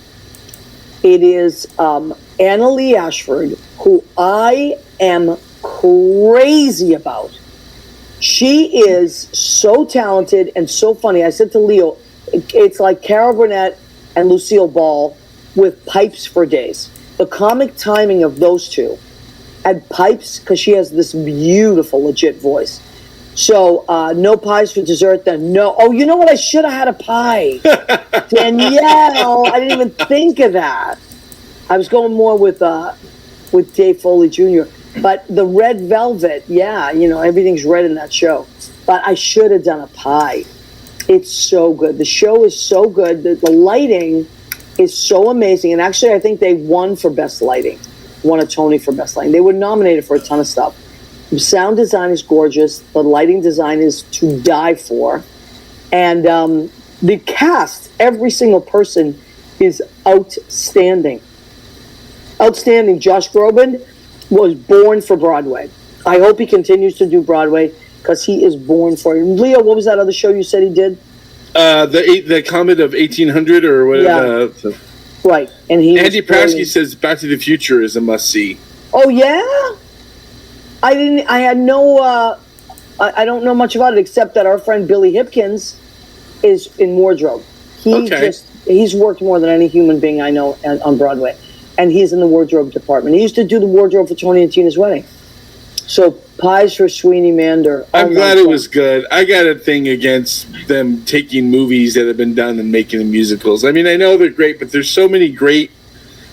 [SPEAKER 1] it is Anna Lee Ashford, who I am crazy about. She is so talented and so funny. I said to Leo, it's like Carol Burnett and Lucille Ball with pipes for days. The comic timing of those two and pipes, because she has this beautiful, legit voice. So, no pies for dessert then. No. Oh, you know what? I should have had a pie. Danielle, I didn't even think of that. I was going more with Dave Foley Jr. But the red velvet, everything's red in that show. But I should have done a pie. It's so good. The show is so good. The lighting is so amazing. And actually, I think they won for best lighting. Won a Tony for best lighting. They were nominated for a ton of stuff. The sound design is gorgeous. The lighting design is to die for. And the cast, every single person is outstanding. Outstanding. Josh Groban was born for Broadway. I hope he continues to do Broadway because he is born for it. Leo, what was that other show you said he did?
[SPEAKER 3] The Comet of 1800 or whatever.
[SPEAKER 1] Yeah. Right. And
[SPEAKER 3] Andy Prasky says Back to the Future is a must-see.
[SPEAKER 1] Oh, yeah? I don't know much about it except that our friend Billy Hipkins is in wardrobe. He's worked more than any human being I know on Broadway. And he's in the wardrobe department. He used to do the wardrobe for Tony and Tina's wedding. So pies for Sweeney Mander.
[SPEAKER 3] I'm glad it was good. I got a thing against them taking movies that have been done and making them musicals. I know they're great, but there's so many great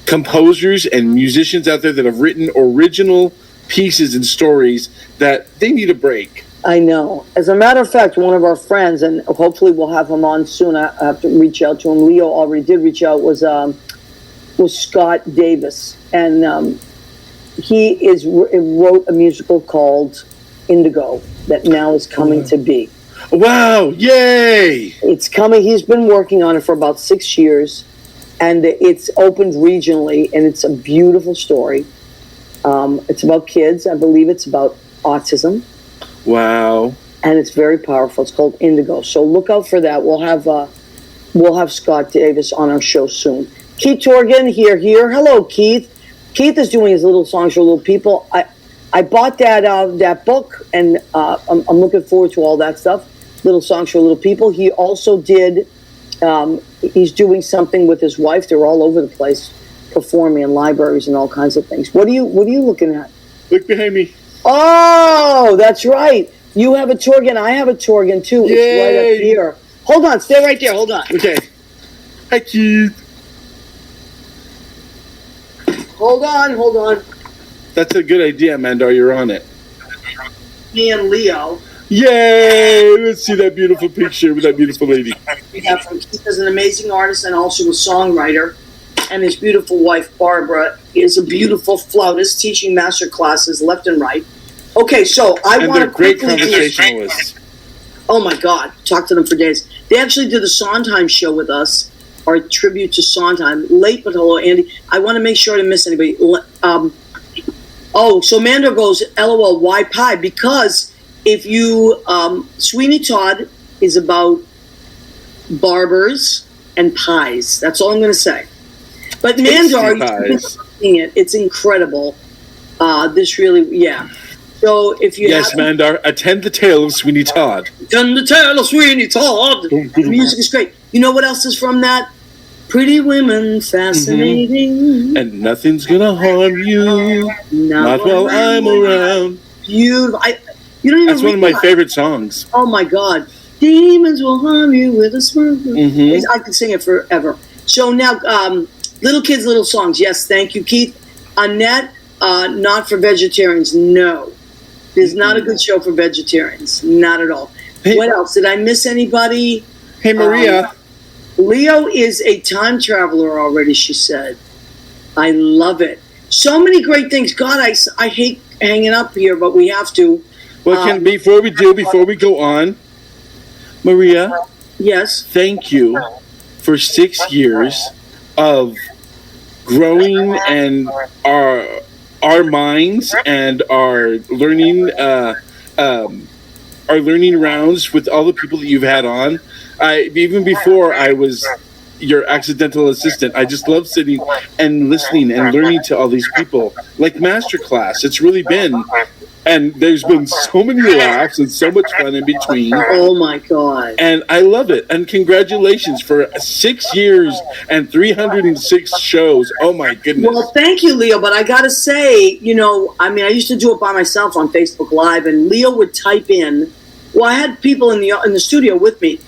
[SPEAKER 3] composers and musicians out there that have written original pieces and stories that they need a break.
[SPEAKER 1] I know. As a matter of fact, one of our friends, and hopefully we'll have him on soon. I have to reach out to him. Leo already did reach out. Was Scott Davis, and wrote a musical called Indigo that now is coming to be.
[SPEAKER 3] Wow! Yay!
[SPEAKER 1] It's coming. He's been working on it for about 6 years, and it's opened regionally, and it's a beautiful story. It's about kids. I believe it's about autism.
[SPEAKER 3] Wow!
[SPEAKER 1] And it's very powerful. It's called Indigo. So look out for that. We'll have Scott Davis on our show soon. Keith Torgan here. Hello, Keith. Keith is doing his little songs for little people. I bought that book, and I'm looking forward to all that stuff. Little songs for little people. He also did. He's doing something with his wife. They're all over the place, performing in libraries and all kinds of things. What are you looking at?
[SPEAKER 3] Look behind me.
[SPEAKER 1] Oh, that's right. You have a Torgan. I have a Torgan too.
[SPEAKER 3] Yay.
[SPEAKER 1] It's right up here. Hold on. Stay right there. Hold on.
[SPEAKER 3] Okay. Hi, Keith.
[SPEAKER 1] Hold on.
[SPEAKER 3] That's a good idea, Mandar. You're on it.
[SPEAKER 1] Me and Leo.
[SPEAKER 3] Yay! Let's see that beautiful picture with that beautiful lady.
[SPEAKER 1] Yeah, Keith is an amazing artist and also a songwriter. And his beautiful wife, Barbara, is a beautiful flautist teaching master classes left and right. Okay, so I want to
[SPEAKER 3] great
[SPEAKER 1] quickly
[SPEAKER 3] conversationalists.
[SPEAKER 1] Oh my God, talk to them for days. They actually did the Sondheim show with us, our tribute to Sondheim. Late, but hello, Andy. I want to make sure I didn't miss anybody. So Mando goes, LOL, why pie? Because if you, Sweeney Todd is about barbers and pies. That's all I'm going to say. But Mandar, you seeing it. It's incredible. This really, yeah. So if you
[SPEAKER 3] Mandar, attend the tale of Sweeney Todd.
[SPEAKER 1] Attend the tale of Sweeney Todd. The music is great. You know what else is from that? Pretty women, fascinating.
[SPEAKER 3] Mm-hmm. And nothing's gonna harm you. Not while I'm around.
[SPEAKER 1] Beautiful. You don't even.
[SPEAKER 3] That's one of my favorite songs.
[SPEAKER 1] Oh my God. Demons will harm you with a smile.
[SPEAKER 3] Mm-hmm.
[SPEAKER 1] I could sing it forever. So now, little kids, little songs. Yes, thank you, Keith. Annette, not for vegetarians. No. There's not a good show for vegetarians. Not at all. Hey, what else? Did I miss anybody?
[SPEAKER 3] Hey, Maria.
[SPEAKER 1] Leo is a time traveler already, she said. I love it. So many great things. God, I hate hanging up here, but we have to.
[SPEAKER 3] Well, before we go on, Maria.
[SPEAKER 1] Yes.
[SPEAKER 3] Thank you for 6 years of growing and our minds and our learning rounds with all the people that you've had on. Even before I was your accidental assistant, I just love sitting and listening and learning to all these people like masterclass. It's really been, and there's been so many laughs and so much fun in between.
[SPEAKER 1] Oh my God.
[SPEAKER 3] And I love it. And congratulations for 6 years and 306 shows. Oh my goodness.
[SPEAKER 1] Well, thank you, Leo. But I got to say, I used to do it by myself on Facebook Live, and Leo would type in. Well, I had people in the studio with me.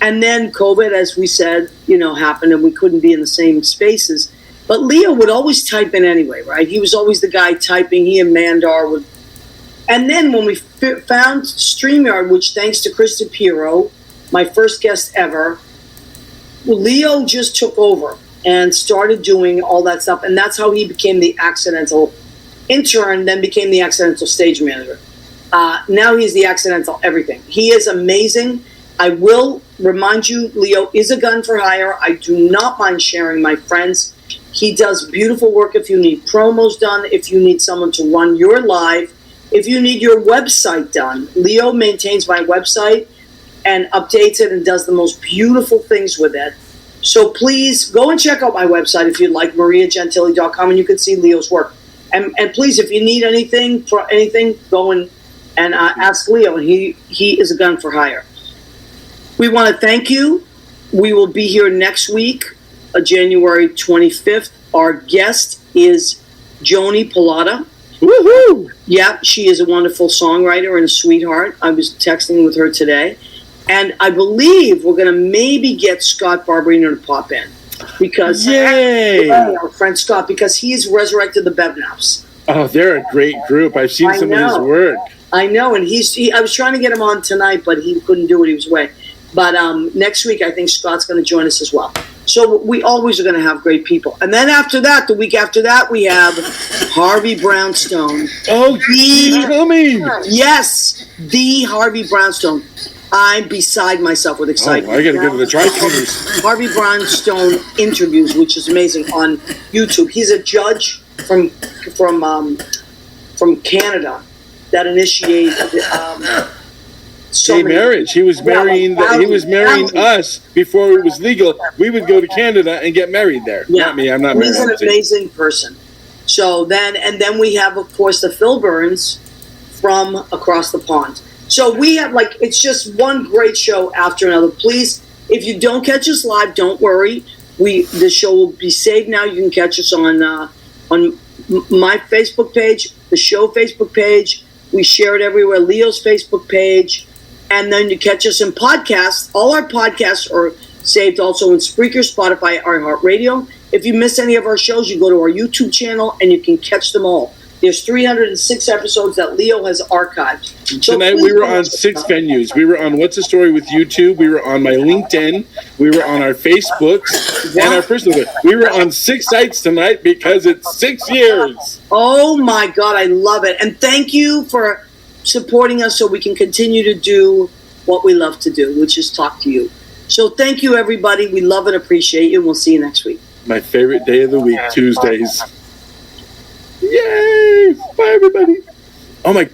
[SPEAKER 1] And then COVID, as we said, happened, and we couldn't be in the same spaces. But Leo would always type in anyway, right? He was always the guy typing. He and Mandar would. And then when we found StreamYard, which thanks to Krista Piero, my first guest ever, Leo just took over and started doing all that stuff. And that's how he became the accidental intern, then became the accidental stage manager. Now he's the accidental everything. He is amazing. I will remind you, Leo is a gun for hire. I do not mind sharing my friends. He does beautiful work if you need promos done, if you need someone to run your live, if you need your website done. Leo maintains my website and updates it and does the most beautiful things with it. So please go and check out my website if you'd like, mariagentili.com, and you can see Leo's work. And please, if you need anything, go and ask Leo. He is a gun for hire. We want to thank you. We will be here next week, January 25th. Our guest is Joni Pilata.
[SPEAKER 3] Woohoo!
[SPEAKER 1] Yeah, she is a wonderful songwriter and a sweetheart. I was texting with her today. And I believe we're going to maybe get Scott Barberino to pop in. Because
[SPEAKER 3] Yay!
[SPEAKER 1] Our friend Scott, because he's resurrected the Bevnaps.
[SPEAKER 3] Oh, they're a great group. I've seen some of his work.
[SPEAKER 1] I know, and I was trying to get him on tonight, but he couldn't do it. He was away. But next week, I think Scott's going to join us as well. So we always are going to have great people. And then after that, the week after that, we have Harvey Brownstone.
[SPEAKER 3] Oh, he's coming.
[SPEAKER 1] Yes, the Harvey Brownstone. I'm beside myself with excitement.
[SPEAKER 3] Oh, I got to go to the drive-thrus.
[SPEAKER 1] Harvey Brownstone interviews, which is amazing, on YouTube. He's a judge from Canada that initiated
[SPEAKER 3] Gay marriage. He was marrying. He was marrying us before it was legal. We would go to Canada and get married there.
[SPEAKER 1] Yeah.
[SPEAKER 3] Not me. I'm not married.
[SPEAKER 1] He's an amazing person. So then we have, of course, the Phil Burns from across the pond. So we have, like, it's just one great show after another. Please, if you don't catch us live, don't worry. The show will be saved now. You can catch us on my Facebook page, the show Facebook page. We share it everywhere. Leo's Facebook page. And then you catch us in podcasts. All our podcasts are saved also in Spreaker, Spotify, iHeartRadio. If you miss any of our shows, you go to our YouTube channel and you can catch them all. There's 306 episodes that Leo has archived. So
[SPEAKER 3] tonight we were on 6 venues. We were on What's the Story with YouTube. We were on my LinkedIn. We were on our Facebooks and our personal. We were on 6 sites tonight because it's 6 years.
[SPEAKER 1] Oh my God, I love it. And thank you for supporting us so we can continue to do what we love to do, which is talk to you. So thank you, everybody. We love and appreciate you, and we'll see you next week.
[SPEAKER 3] My favorite day of the week, Tuesdays. Yay! Bye, everybody. Oh, my